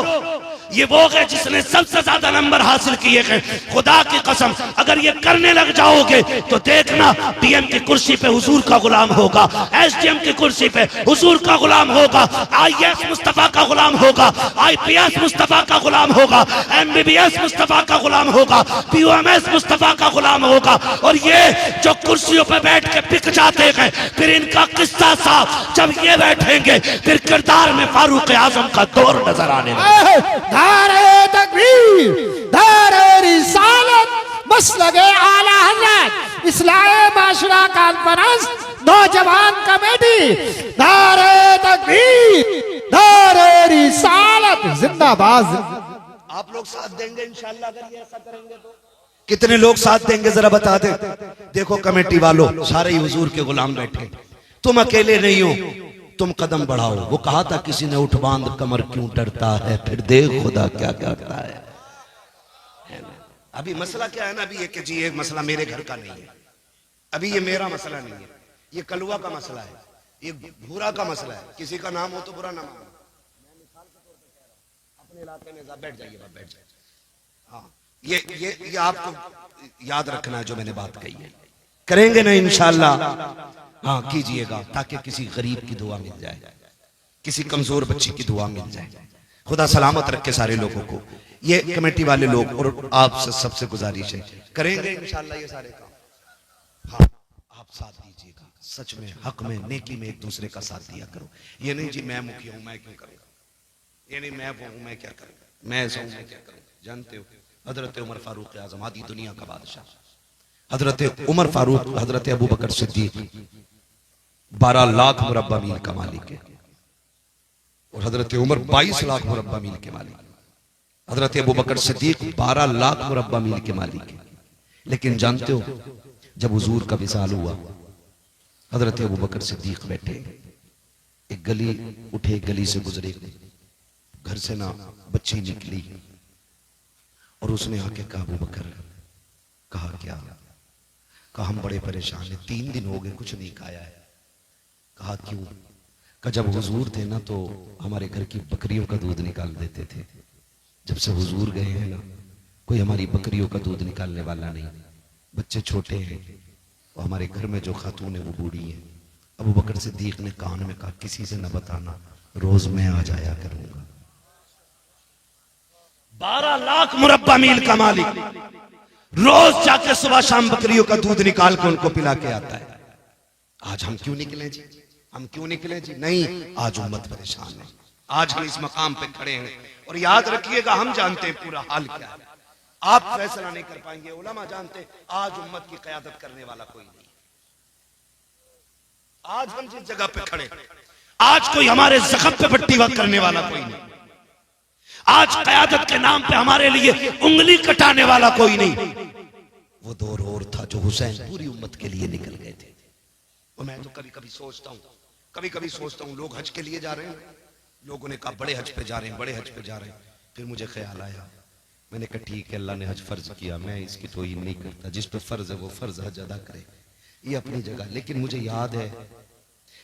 ये वो है जिसने सबसे ज्यादा नंबर हासिल किए हैं। खुदा की कसम अगर ये करने लग जाओगे तो देखना DM की कुर्सी पे हुजूर का गुलाम होगा, SDM की कुर्सी पे हुजूर का गुलाम होगा, IAS मुस्तफा का गुलाम होगा, IPS मुस्तफा का गुलाम होगा, MBBS मुस्तफा का गुलाम होगा, POMS मुस्तफा का गुलाम होगा। और ये जो कुर्सियों पे बैठ के बिक जाते हैं, फिर इनका किस्सा साफ जब ये बैठेंगे फिर किरदार में फारूक आजम का दौर नजर आने लगेगा। नारे तकबीर, नारे रिसालत, मसलगे आला हज़रत, इस्लाहे माशरा कॉन्फ्रेंस, नौजवान कमेटी, नारे तकबीर, नारे रिसालत, जिंदाबाद। आप लोग साथ देंगे इंशाल्लाह अगर ये ऐसा करेंगे तो? कितने लोग साथ देंगे जरा बता दे। देखो कमेटी वालों, सारे ही हुजूर के गुलाम बैठे, तुम अकेले नहीं हो, तुम कदम बढ़ाओ। वो कहा था किसी ने उठ बांध कमर क्यों डरता है, फिर देख खुदा क्या करता है ना? अभी मसला क्या है ना, अभी ये कि जी ये मसला मेरे घर का नहीं है, अभी ये मेरा मसला नहीं है, ये कलुआ का मसला है, ये भूरा का मसला है। किसी का नाम हो तो बुरा ना मानो, मैं मिसाल के तौर पे कह रहा हूं, अपने इलाके में बैठ जाइए, बैठ जाइए। हाँ, ये आपको याद रखना है जो मैंने बात कही है, करेंगे ना इंशाल्लाह। हाँ कीजिएगा ताकि किसी गरीब की दुआ मिल जाए, किसी कमजोर बच्ची की दुआ मिल जाए। खुदा सलामत रखे सारे लोगों को। ये कमेटी वाले लोग और आप सबसे गुजारिश है, करेंगे इंशाल्लाह ये सारे काम। हाँ, आप साथ दीजिएगा, सच में हक में नेकी में एक दूसरे का साथ दिया करो। ये नहीं जी मैं मुखिया हूं मैं क्यों करूंगा, ये नहीं मैं वो हूं मैं क्या करूंगा, मैं ऐसा हूं मैं क्या करूंगा। जानते हो हजरत उमर फारूक आजम आदि दुनिया का बादशाह, हजरत उमर फारूक हजरत अबू बकर सिद्दीक 12 लाख मुरब्बा मील का मालिक है और हजरत उमर 22 लाख मुरब्बा मील के मालिक। हजरत अबू बकर सिद्दीक 12 लाख मुरब्बा मील के मालिक है। लेकिन जानते हो जब हुजूर का विसाल हुआ, हजरत अबू बकर सिद्दीक बैठे, एक गली उठे, गली से गुजरे, घर से ना बच्ची निकली और उसने आके कहा अबू बकर, कहा क्या? कहा हम बड़े परेशान हैं, 3 दिन हो गए कुछ नहीं खाया है। कहा क्यों? कहा जब हुजूर थे ना तो हमारे घर की बकरियों का दूध निकाल देते थे, जब से हुजूर गए हैं ना कोई हमारी बकरियों का दूध निकालने वाला नहीं, बच्चे छोटे हैं और हमारे घर में जो खातून है वो बूढ़ी है। अबू बकर सिद्दीक ने कान में कहा किसी से न बताना, रोज मैं आ जाया करूंगा। 12 लाख मुरब्बा मील का मालिक रोज जाके सुबह शाम बकरियों का दूध निकाल के उनको पिला के आता है। आज हम क्यों निकले जी, हम क्यों निकले जी? नहीं, आज उम्मत परेशान है, आज हम इस मकाम पे खड़े हैं और याद रखिएगा हम जानते हैं पूरा हाल क्या है। आप फैसला नहीं कर पाएंगे, उलमा जानते हैं आज उम्मत की क़यादत करने वाला कोई नहीं। आज हम जिस जगह पे खड़े, आज कोई हमारे जख्म पे पट्टी वक्त करने वाला कोई नहीं। आज क़यादत के नाम पे हमारे लिए उंगली कटाने वाला कोई नहीं। वो दौर और था जो हुसैन पूरी उम्मत के लिए निकल गए थे। और मैं तो कभी कभी सोचता हूं लोग हज के लिए जा रहे हैं, लोगों ने कहा बड़े हज पे जा रहे हैं, बड़े हज पे जा रहे हैं। फिर मुझे ख्याल आया, मैंने कहा ठीक है अल्लाह ने हज फर्ज किया, मैं इसकी तौहीन नहीं करता, जिस पे फर्ज है वो फर्ज हज अदा करे, ये अपनी जगह। लेकिन मुझे याद है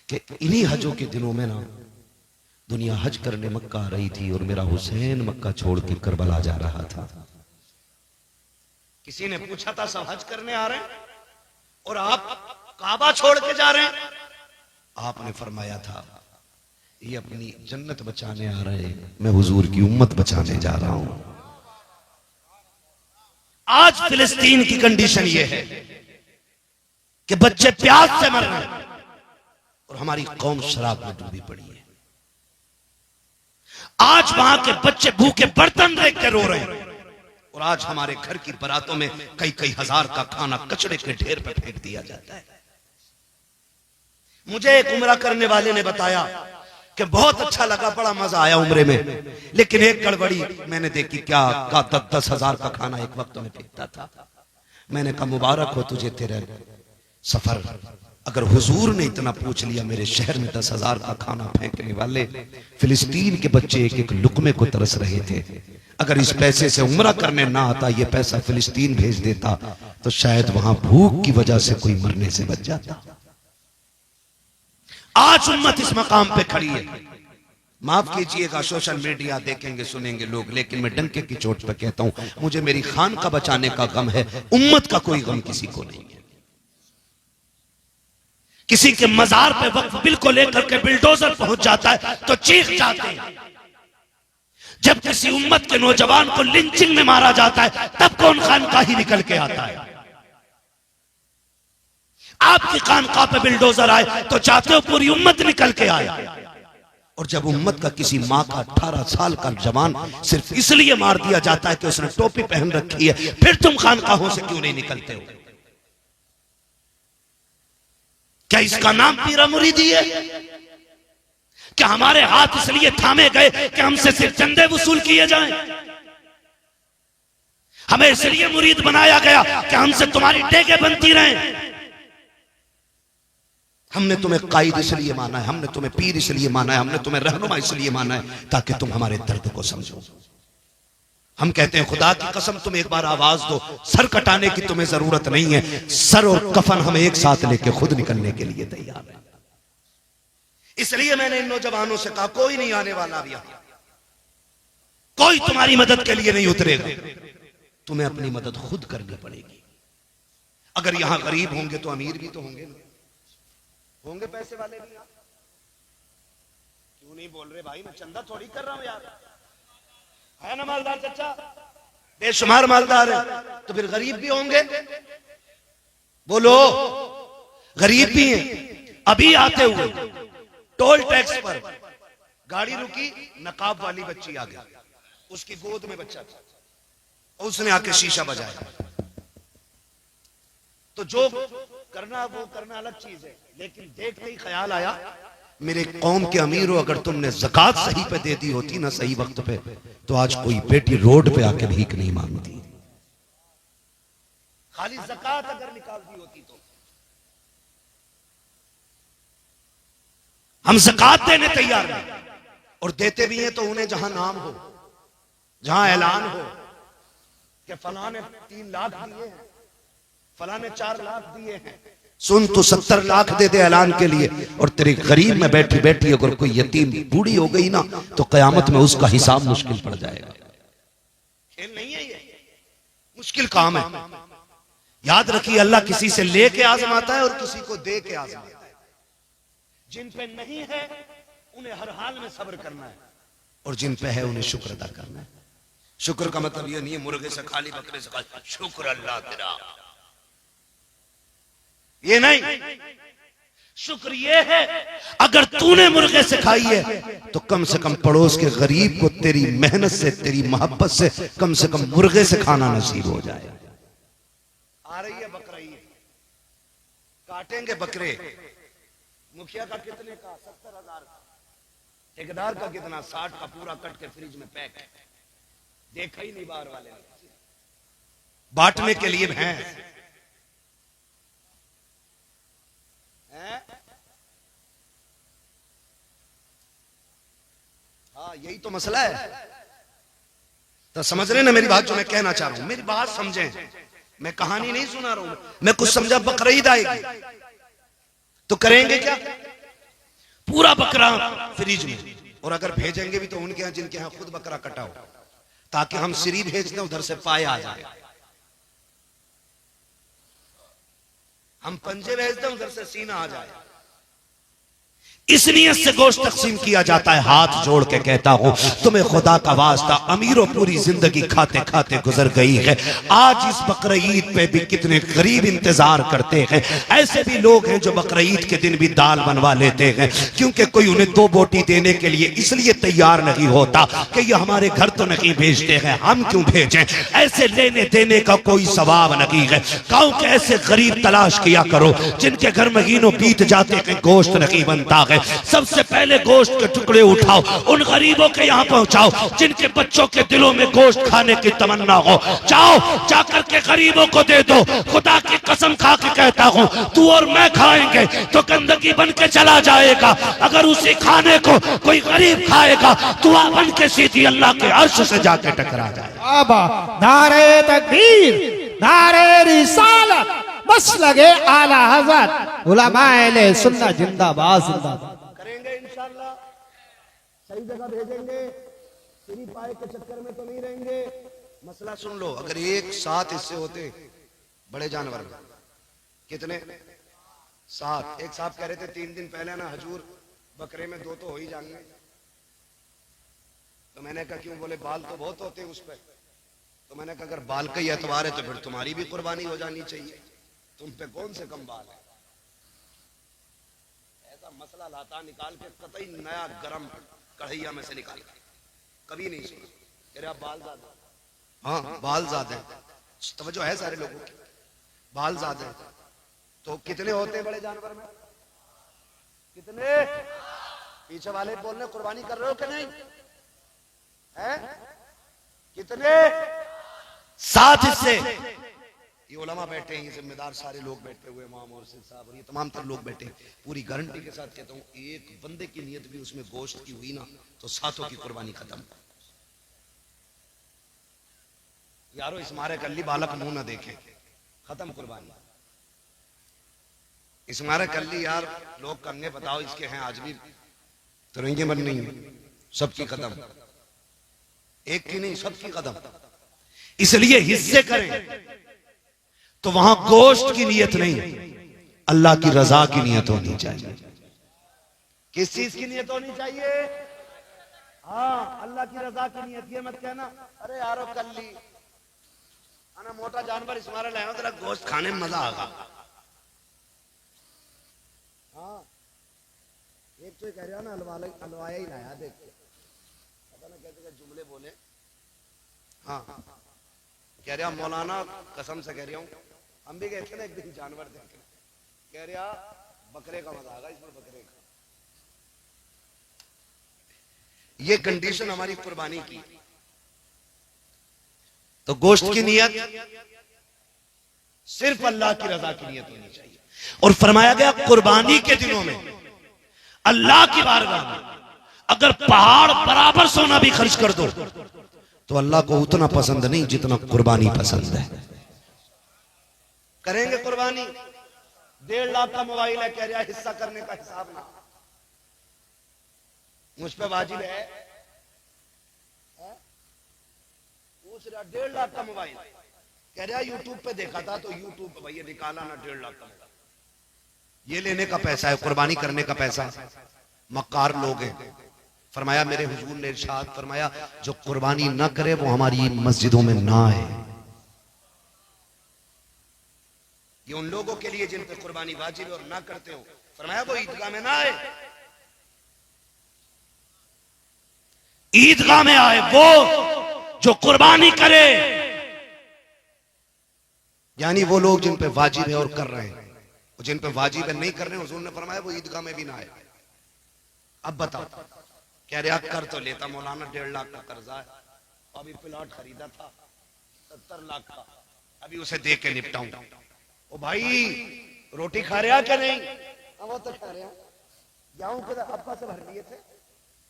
कि इन्हीं हजों के दिनों में ना दुनिया हज करने मक्का आ रही थी और मेरा हुसैन मक्का छोड़ के करबला जा रहा था। किसी ने पूछा था सब हज करने आ रहे हैं और आप काबा छोड़ के जा रहे हैं? आपने फरमाया था ये अपनी जन्नत बचाने आ रहे हैं, मैं हुजूर की उम्मत बचाने जा रहा हूं। आज फिलिस्तीन की कंडीशन ये है कि बच्चे प्यास से मर रहे हैं और हमारी कौम शराब में डूबी पड़ी है। आज वहां के बच्चे भूखे बर्तन देख के रो रहे हैं और आज हमारे घर की बारातों में कई कई हजार का खाना कचड़े के ढेर पे फेंक दिया जाता है। मुझे एक उम्रा करने वाले ने बताया कि बहुत अच्छा लगा, बड़ा मजा आया उम्रे में, लेकिन एक गड़बड़ी मैंने देखी, क्या का 10-10 हजार का खाना एक वक्त में फेंकता था। मैंने कहा मुबारक हो तुझे तेरे सफर, अगर हुजूर ने इतना पूछ लिया मेरे शहर में 10 हजार का खाना फेंकने वाले फिलिस्तीन के बच्चे एक एक लुकमे को तरस रहे थे, अगर इस पैसे से उम्रा करने ना आता, ये पैसा फिलिस्तीन भेज देता तो शायद वहां भूख की वजह से कोई मरने से बच जाता। आज उम्मत इस मकाम पे खड़ी है। माफ कीजिएगा सोशल मीडिया देखेंगे सुनेंगे लोग, लेकिन मैं डंके की चोट पर कहता हूं मुझे मेरी खान का बचाने का गम है, उम्मत का कोई गम किसी को नहीं है। किसी के मजार पे वक्फ बिल को लेकर के बिल्डोजर पहुंच जाता है तो चीख जाते हैं, जब किसी उम्मत के नौजवान को लिंचिंग में मारा जाता है तब कौन खानकाही निकल के आता है। आपकी खानकाह पे बिल्डोजर आए तो चाहते हो पूरी उम्मत निकल के आए, और जब उम्मत का किसी माँ का 18 साल का जवान सिर्फ इसलिए मार दिया जाता है कि उसने टोपी पहन रखी है, फिर तुम खानकाहों से क्यों नहीं निकलते हो? क्या इसका नाम पीरा मुरीदी है? क्या हमारे हाथ इसलिए थामे गए कि हमसे सिर्फ चंदे वसूल किए जाएं? हमें इसलिए मुरीद बनाया गया कि हमसे तुम्हारी टेके बनती रहें? हमने तुम्हें कायद इसलिए माना है, हमने तुम्हें पीर इसलिए माना है, हमने तुम्हें रहनुमा इसलिए माना है ताकि तुम हमारे दर्द को समझो। हम कहते हैं खुदा की कसम तुम एक बार आवाज दो, सर कटाने की तुम्हें जरूरत नहीं है, सर और कफन हम एक साथ लेके खुद निकलने के लिए तैयार है। इसलिए मैंने इन नौजवानों से कहा कोई नहीं आने वाला अब यहां, कोई तुम्हारी मदद के लिए नहीं उतरेगा, तुम्हें अपनी मदद खुद करनी पड़ेगी। अगर यहां गरीब होंगे तो अमीर भी तो होंगे, होंगे पैसे वाले भी। क्यों नहीं बोल रहे भाई? मैं चंदा थोड़ी कर रहा हूं यार, है ना मालदार चचा, बेशुमार मालदार है, तो फिर गरीब भी होंगे। बोलो, गरीब भी हैं। अभी आते हुए टोल टैक्स पर गाड़ी रुकी, नकाब वाली बच्ची आ गई, उसकी गोद में बच्चा था, उसने आके शीशा बजाया। तो जो करना वो करना अलग चीज है, लेकिन देखते ही ख्याल आया, मेरे कौम के अमीर हो, अगर तुमने ज़कात सही पे दे दी होती ना, सही वक्त पे, तो आज कोई बेटी रोड पे आके भीख नहीं मांगती। खाली ज़कात अगर निकाल दी होती तो। हम ज़कात देने तैयार नहीं, और देते भी हैं तो उन्हें जहां नाम हो, जहां ऐलान हो कि फलां ने 3 लाख दिए हैं, फलां ने 4 लाख दिए हैं, सुन तो 70 लाख दे दे ऐलान के लिए, और तेरे गरीब में बैठी बैठी अगर कोई यतीम बूढ़ी हो गई ना, तो कयामत में उसका हिसाब मुश्किल पड़ जाएगा। खेल नहीं है ये, मुश्किल काम है। याद रखिए, अल्लाह किसी से लेके आजमाता है और किसी को दे के आजमाता है। जिन पे नहीं है उन्हें हर हाल में सब्र करना है, और जिन पे है उन्हें शुक्र अदा करना है। शुक्र का मतलब ये नहीं है मुर्गे से खाली, बकरे से खाली, शुक्र अल्लाह तेरा, ये नहीं। शुक्र ये है अगर तूने मुर्गे से खाई है तो कम से कम पड़ोस के गरीब को तेरी मेहनत से, तेरी मोहब्बत से कम मुर्गे से खाना नसीब हो जाए। आ रही है बकरीद, काटेंगे बकरे। मुखिया का कितने का? 70,000 का। ठेकेदार का कितना? 60 का, पूरा कट के फ्रिज में पैक। देखा ही नहीं बाहर वाले ने, बांटने के लिए भैंस है। हाँ, यही तो मसला है। तो समझ रहे ना मेरी बात, जो मैं कहना चाह रहा हूं, मेरी बात समझें। मैं कहानी नहीं सुना रहा हूं, मैं कुछ समझा। बकरीद आएगी तो करेंगे क्या? पूरा बकरा फ्रिज में, और अगर भेजेंगे भी तो उनके यहां जिनके यहां खुद बकरा कटा हो, ताकि हम सिरी भेज दें, उधर से पाए आ जाए। हम पंजे भेज दें, उधर से सीना आ जाए। इस नियत से गोश्त तकसीम किया जाता है। हाथ जोड़ के कहता हूं, तुम्हें खुदा का वास्ता, अमीरों पूरी जिंदगी खाते खाते गुजर गई है, आज इस बकरीद पे भी कितने गरीब इंतजार करते हैं। ऐसे भी लोग हैं जो बकरीद के दिन भी दाल बनवा लेते हैं, क्योंकि कोई उन्हें 2 बोटी देने के लिए इसलिए तैयार नहीं होता कि ये हमारे घर तो नहीं भेजते हैं, हम क्यों भेजें। ऐसे लेने देने का कोई सवाब नहीं है। गांव के ऐसे गरीब तलाश किया करो जिनके घर महीनों बीत जाते हैं, गोश्त नहीं बनता है। सबसे पहले गोश्त के टुकड़े उठाओ, उन गरीबों के यहाँ पहुंचाओ जिनके बच्चों के दिलों में गोश्त खाने की तमन्ना हो। जाओ, जाकर के गरीबों को दे दो। खुदा की कसम खा के कहता हूं, तू और मैं खाएंगे तो गंदगी बन के चला जाएगा। अगर उसी खाने को कोई गरीब खाएगा, दुआ बन के सीधी अल्लाह के अर्श से जाके टकरा जाएगा। नारे तकबीर, नारे रिसालत, मसलगे आला हज़रत, उलमाए सुन्नत जिंदाबाद जिंदाबाद। करेंगे इंशाअल्लाह, सही जगह भेजेंगे, फ्री पाए के चक्कर में तो नहीं रहेंगे। मसला सुन लो, अगर एक 7 हिस्से होते बड़े जानवर में, कितने? 7। एक साहब कह रहे थे 3 दिन पहले ना, हजूर बकरे में 2 तो हो ही जाएंगे। तो मैंने कहा क्यों? बोले बाल तो बहुत होते हैं उस पर। तो मैंने कहा अगर बाल का ही एतबार है तो फिर तुम्हारी भी कुर्बानी हो जानी चाहिए, तुम पे कौन से कम बाल है। ऐसा मसला लाता निकाल के कतई नया गरम कढ़ैया में से निकाल, कभी नहीं सुना। कह रहे बाल ज्यादा। हाँ, बाल ज्यादा है, तवज्जो है सारे लोगों की, बाल ज्यादा है। तो कितने होते हैं बड़े जानवर में? कितने? पीछे वाले बोलने कुर्बानी कर रहे हो कि नहीं है? कितने? 7 हिस्से। ये उलमा बैठे हैं, ये जिम्मेदार सारे लोग बैठे हुए, इमाम मुर्शिद साहब और ये तमाम तर लोग बैठे हैं। पूरी गारंटी के साथ कहता हूं, एक बंदे की नियत भी उसमें गोश्त की हुई ना, तो 7 की कुर्बानी खत्म। यारो इस मारे कल्ली बालक मुंह ना देखे, खत्म कुर्बानी। इस मारे कल्ली यार लोग कंगे बताओ इसके हैं आज भी, तिरंगे मन नहीं है, सबकी खत्म। एक की नहीं, सबकी खत्म। इसलिए हिस्से करें तो वहां गोश्त की नियत नहीं, अल्लाह की रजा की नियत होनी चाहिए। किस चीज की नियत होनी चाहिए? हाँ, अल्लाह की रजा की नियत ये मत कहना अरे यारो कल्ली आना मोटा जानवर इसमारा लाया तेरा गोश्त खाने में मजा आगा। हाँ, एक तो कह रहा ना हलवाया ही लाया देख के, पता ना कैसे जुमले बोले। हाँ, कह रहा मौलाना कसम से कह रहा हूँ, हम भी गए थे ना एक दिन जानवर देख, कह रहा बकरे का मजा आगा इसमें, बकरे का। ये कंडीशन हमारी कुर्बानी की। तो गोश्त की नियत सिर्फ अल्लाह की रजा की नियत होनी चाहिए। और फरमाया गया कुर्बानी के दिनों में अल्लाह की बारगाह में अगर पहाड़ बराबर सोना भी खर्च कर दो तो अल्लाह को उतना पसंद नहीं जितना कुर्बानी पसंद है। करेंगे कुर्बानी। 1.5 लाख का मोबाइल है, कह रहा हिस्सा करने का हिसाब ना मुझ पे वाजिब है। पूछ रहा 1.5 लाख का मोबाइल, कह रहा यूट्यूब पे देखा था तो यूट्यूब पे भैया निकाला ना 1.5 लाख का मोबाइल। ये लेने का पैसा है, कुर्बानी करने का पैसा। मक्कार लोग हैं। फरमाया मेरे हुजूर ने इरशाद फरमाया जो कुर्बानी ना करे वो हमारी मस्जिदों में ना आए। ये उन लोगों के लिए जिन पे कुर्बानी वाजिब है और ना करते हो, फरमाया वो ईदगाह में ना आए। ईदगाह में आए वो जो कुर्बानी करे, यानी वो लोग जिन पे वाजिब है और कर रहे हैं। जिन पे वाजिब है नहीं कर रहे हैं, हुजूर ने फरमाया वो ईदगाह में भी ना आए। अब बताओ, कह रहे कर तो लेता मौलाना 1.5 लाख का कर्जा है, अभी प्लॉट खरीदा था 70 लाख का, अभी उसे दे के निपटाऊं। ओ भाई रोटी खा रहा क्या नहीं? वो तो खा रहे हैं। गेहूं के अब्बा से भर लिए थे,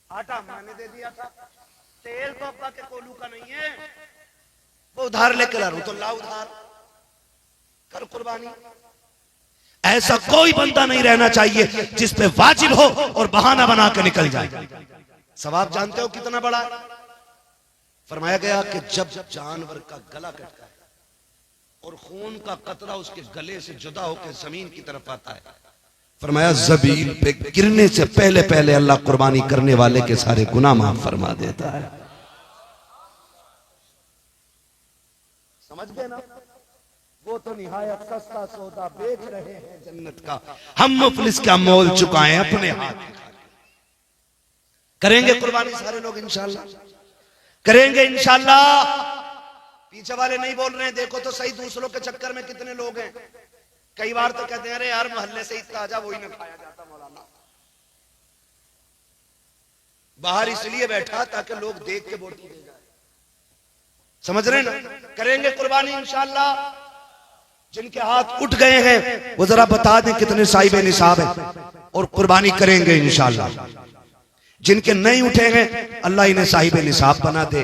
आटा मैंने दे दिया था, तेल तो अब्बा के कोलू का नहीं है, वो उधार लेकर ला रहा हूं तो ला उधार कर कुर्बानी। ऐसा कोई बंदा नहीं रहना चाहिए जिस पे वाजिब हो और बहाना बना के निकल जाए। सवाब जानते हो कितना बड़ा? फरमाया गया कि जब जानवर का गला कटता है और खून का कतरा उसके गले से जुदा होकर जमीन की तरफ आता है, फरमाया जमीन पे गिरने से पहले पहले अल्लाह कुर्बानी करने वाले के सारे गुनाह माफ फरमा देता है। समझ गए ना? वो तो निहायत सस्ता सौदा बेच रहे हैं जन्नत का, हम मुफलिस का मोल चुकाएं अपने हाथ। करेंगे कुर्बानी सारे लोग इंशाल्लाह, करेंगे इंशाल्लाह। पीछे वाले नहीं बोल रहे हैं, देखो तो सही दूसरों के चक्कर में कितने लोग हैं। कई बार तो कहते हैं अरे यार मोहल्ले से ही ताजा वही ना खाया जाता मौलाना, बाहर इसलिए बैठा ताकि लोग देख के बोटी दे जाए। समझ रहे ना? करेंगे कुर्बानी इंशाल्लाह। जिनके हाथ उठ गए हैं वो जरा बता दें कितने साहिब निसाब हैं और कुर्बानी करेंगे इंशाल्लाह। जिनके नहीं उठे हैं अल्लाह इन्हें साहिब निसाब बना दे।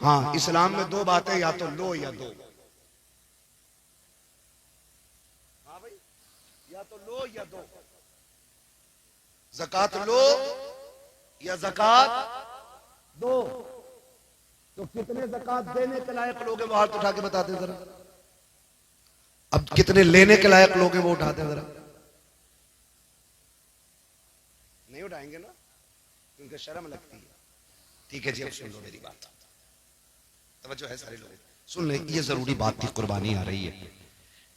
हाँ, इस्लाम में 2 बातें, या तो लो या दो। हाँ भाई, या तो लो या दो। ज़कात लो या ज़कात दो। तो कितने ज़कात देने के लायक लोग हैं वो हाथ उठा के बता दें जरा। अब कितने लेने के लायक लोग हैं वो उठाते हैं जरा। नहीं उठाएंगे ना, क्योंकि शर्म लगती है। ठीक है जी, अब सुन लो मेरी बात, तवज्जो है सारे लोग सुन ले। ये जरूरी बात थी, कुर्बानी आ रही है,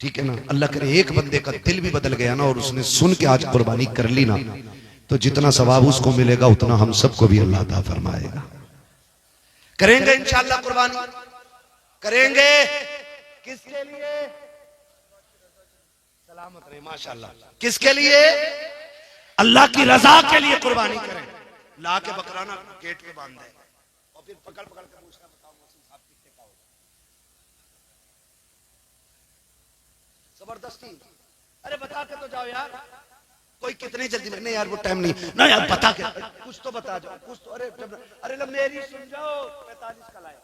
ठीक है ना? अल्लाह करे एक बंदे का दिल भी बदल गया ना और उसने सुन के आज कुर्बानी कर ली ना, तो जितना सवाब उसको मिलेगा उतना हम सबको भी अल्लाह अता फरमाएगा। करेंगे इंशाअल्लाह कुर्बानी, करेंगे। किसके लिए? सलामत रहे माशाअल्लाह। किसके लिए? अल्लाह की रजा के लिए कुर्बानी करें। ला के बकराना गेट पे बांध दे और फिर पकड़ पकड़ के पूछना, बताओ मौसम साहब कितने का होगा? जबरदस्ती, अरे बता के तो जाओ यार। कोई कितनी जल्दी में? नहीं यार वो टाइम नहीं ना यार, बता के कुछ तो बता जाओ, कुछ तो। अरे लो मेरी सुन जाओ, 45 का लाया।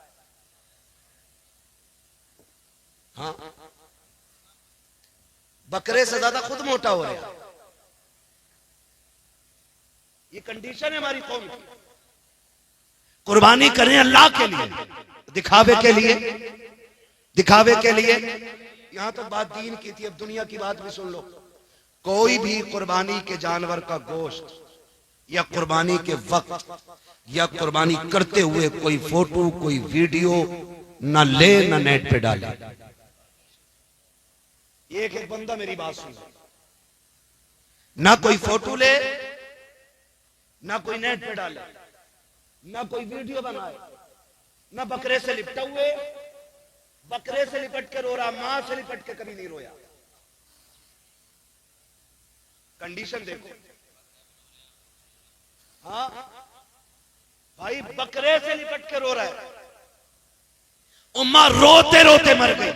हाँ, बकरे से ज्यादा खुद मोटा हो रहा है। ये कंडीशन है हमारी कौम की। कुर्बानी करें अल्लाह के लिए, दिखावे के लिए, दिखावे के लिए। यहां तो बात दीन की थी, अब दुनिया की बात भी सुन लो। कोई भी कुर्बानी के जानवर का गोश्त या कुर्बानी के वक्त या कुर्बानी करते हुए कोई फोटो कोई वीडियो ना ले ना नेट पे डाले। एक एक बंदा मेरी बात सुन, ना कोई फोटो ले ना कोई नेट पे डाले ना कोई वीडियो बनाए ना बकरे से लिपटा हुए, बकरे से लिपट के रो रहा, मां से लिपट के कभी नहीं रोया। कंडीशन देखो। हाँ भाई, बकरे से लिपट के रो रहा है, उम्मा रोते रोते मर गई।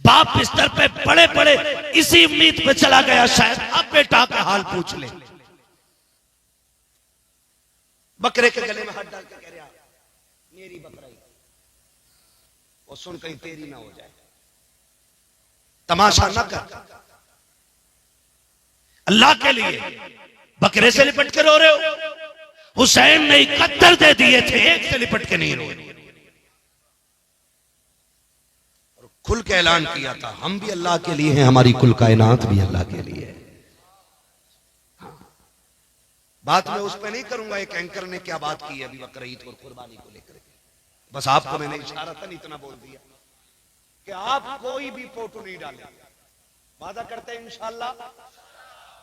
बाप बिस्तर पे पड़े पड़े इसी उम्मीद पे चला गया शायद अब बेटा का हाल पूछ ले। बकरे के गले में हाथ डाल के कह रहा मेरी बकराई, वो सुन कहीं तेरी ना हो जाए। तमाशा न कर, अल्लाह के लिए बकरे से लिपट के रो रहे हो। हुसैन ने 71 दे दिए थे, एक से लिपट के नहीं रो रहे। और खुल के ऐलान किया था हम भी अल्लाह के लिए हैं, हमारी कुल कायनात भी अल्लाह के लिए है। बात मैं उस पर नहीं करूंगा एक एंकर ने क्या बात की है अभी बकरा ईद और कुर्बानी को लेकर के। बस आपको मैंने इशारा था इतना बोल दिया कि आप कोई भी फोटो नहीं डालें। वादा करते हैं इंशाअल्लाह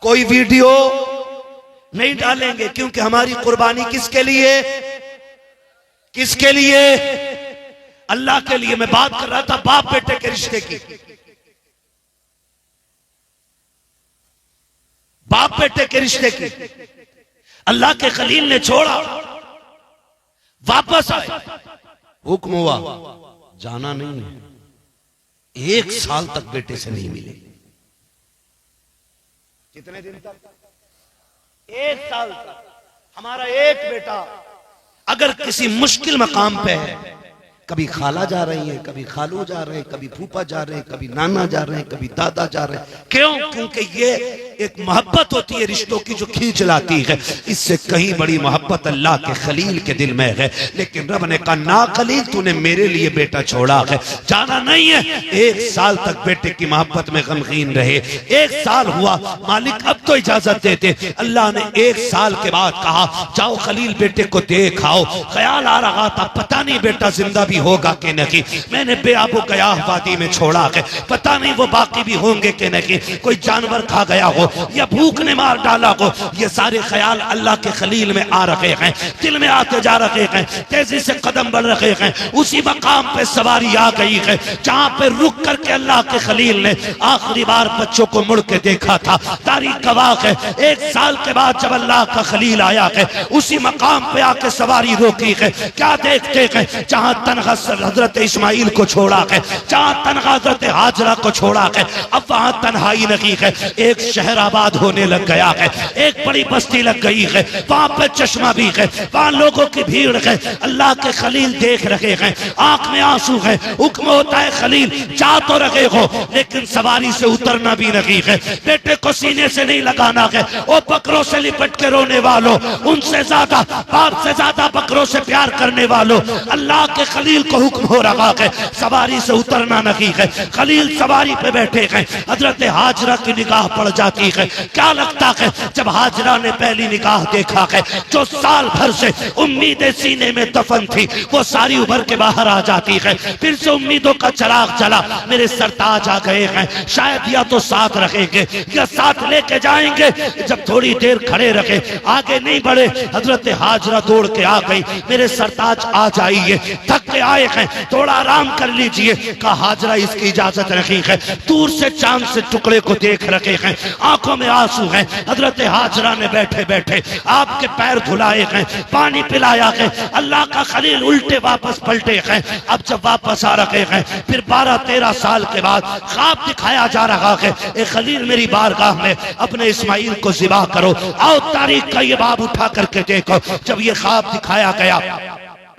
कोई वीडियो नहीं डालेंगे, क्योंकि हमारी कुर्बानी किसके लिए, किसके लिए? अल्लाह के लिए। मैं बात कर रहा था बाप बेटे के रिश्ते की। बाप बेटे के रिश्ते की अल्लाह के खलील ने छोड़ा, वापस आए, हुक्म हुआ जाना नहीं है। 1 साल तक बेटे से नहीं मिले। कितने दिन तक? 1 साल तक। हमारा एक बेटा अगर किसी मुश्किल मकाम पे है, कभी खाला जा रही है, कभी खालू जा रहे हैं, कभी फूफा जा रहे हैं, कभी नाना जा रहे हैं, कभी दादा जा रहे हैं। क्यों? क्योंकि ये एक मोहब्बत होती है रिश्तों की जो खींच लाती है। इससे कहीं बड़ी मोहब्बत अल्लाह के खलील के दिल में है। लेकिन रब ने कहा ना खलील, तूने मेरे लिए बेटा छोड़ा है, जाना नहीं है। 1 साल तक बेटे की मोहब्बत में गमगीन रहे। 1 साल हुआ, मालिक अब तो इजाजत देते। अल्लाह ने 1 साल के बाद कहा जाओ खलील बेटे को देख आओ। ख्याल आ रहा था पता नहीं बेटा जिंदा भी होगा कि नहीं। मैंने बेआबो गयाह वादी में छोड़ा है, पता नहीं वो बाकी भी होंगे कि नहीं। कोई जानवर खा गया हो या भूख ने मार डाला हो। ये सारे ख्याल अल्लाह के खलील में आ रहे हैं, दिल में आते जा रहे हैं, तेजी से कदम बढ़ रहे हैं। उसी मकाम पे सवारी आ गई है जहां पे रुक करके अल्लाह के खलील ने आखिरी बार बच्चों को मुड़ के देखा था। तारीख गवाह है 1 साल के बाद जब अल्लाह का खलील आया है, उसी मकाम पे आके सवारी रोकी है। क्या देखते हैं? जहां तनहा हजरत इस्माइल को छोड़ा है, जहां तनहा हजरत हाजरा को छोड़ा है, अब वहां तन्हाई नहीं है। एक शहर आबाद होने लग गया है, एक बड़ी बस्ती लग गई है, वहां पे चश्मा भी है, वहां लोगों की भीड़ है। अल्लाह के खलील देख रहे हैं, आंख में आंसू है। हुक्म होता है खलील जा तो रहे हो, लेकिन सवारी से उतरना भी नहीं है। बेटे को सीने से नहीं लगाना है। वो बकरों से लिपट के रोने वालों, उनसे ज्यादा बाप से ज्यादा बकरों से प्यार करने वालों, अल्लाह के खलील को हुक्म हो रहा है सवारी से उतरना नहीं है। खलील सवारी पे बैठे हैं, हजरत हाजरा की निगाह पड़ जाती है। क्या लगता है जब हाजरा ने पहली निगाह देखा है, जो साल भर से उम्मीदें सीने में दफन थी वो सारी उभर के बाहर आ जाती है। फिर से उम्मीदों का चिराग जला। मेरे सरताज आ गए हैं, शायद या तो साथ रहेंगे या साथ लेके जाएंगे। जब थोड़ी देर खड़े रखे, आगे नहीं बढ़े, हजरत हाजरा दौड़ के आ गई। मेरे सरताज आ जाइए, थक के आए हैं, थोड़ा आराम कर लीजिए। कहा हाजरा इसकी इजाजत नहीं है। दूर से चांद से टुकड़े को देख रखे हैं, आंखों में आंसू हैं। हजरत हाजरा ने बैठे बैठे आपके पैर धुलाए हैं, पानी पिलाया है। अल्लाह का खलील उल्टे वापस पलटे हैं। अब जब वापस आ रहे हैं, फिर 12-13 साल के बाद ख्वाब दिखाया जा रहा है, ए खलील मेरी बारगाह में अपने इस्माइल को ज़िबा करो। आओ तारीख का ये बाब उठा करके देखो। जब ये ख्वाब दिखाया गया,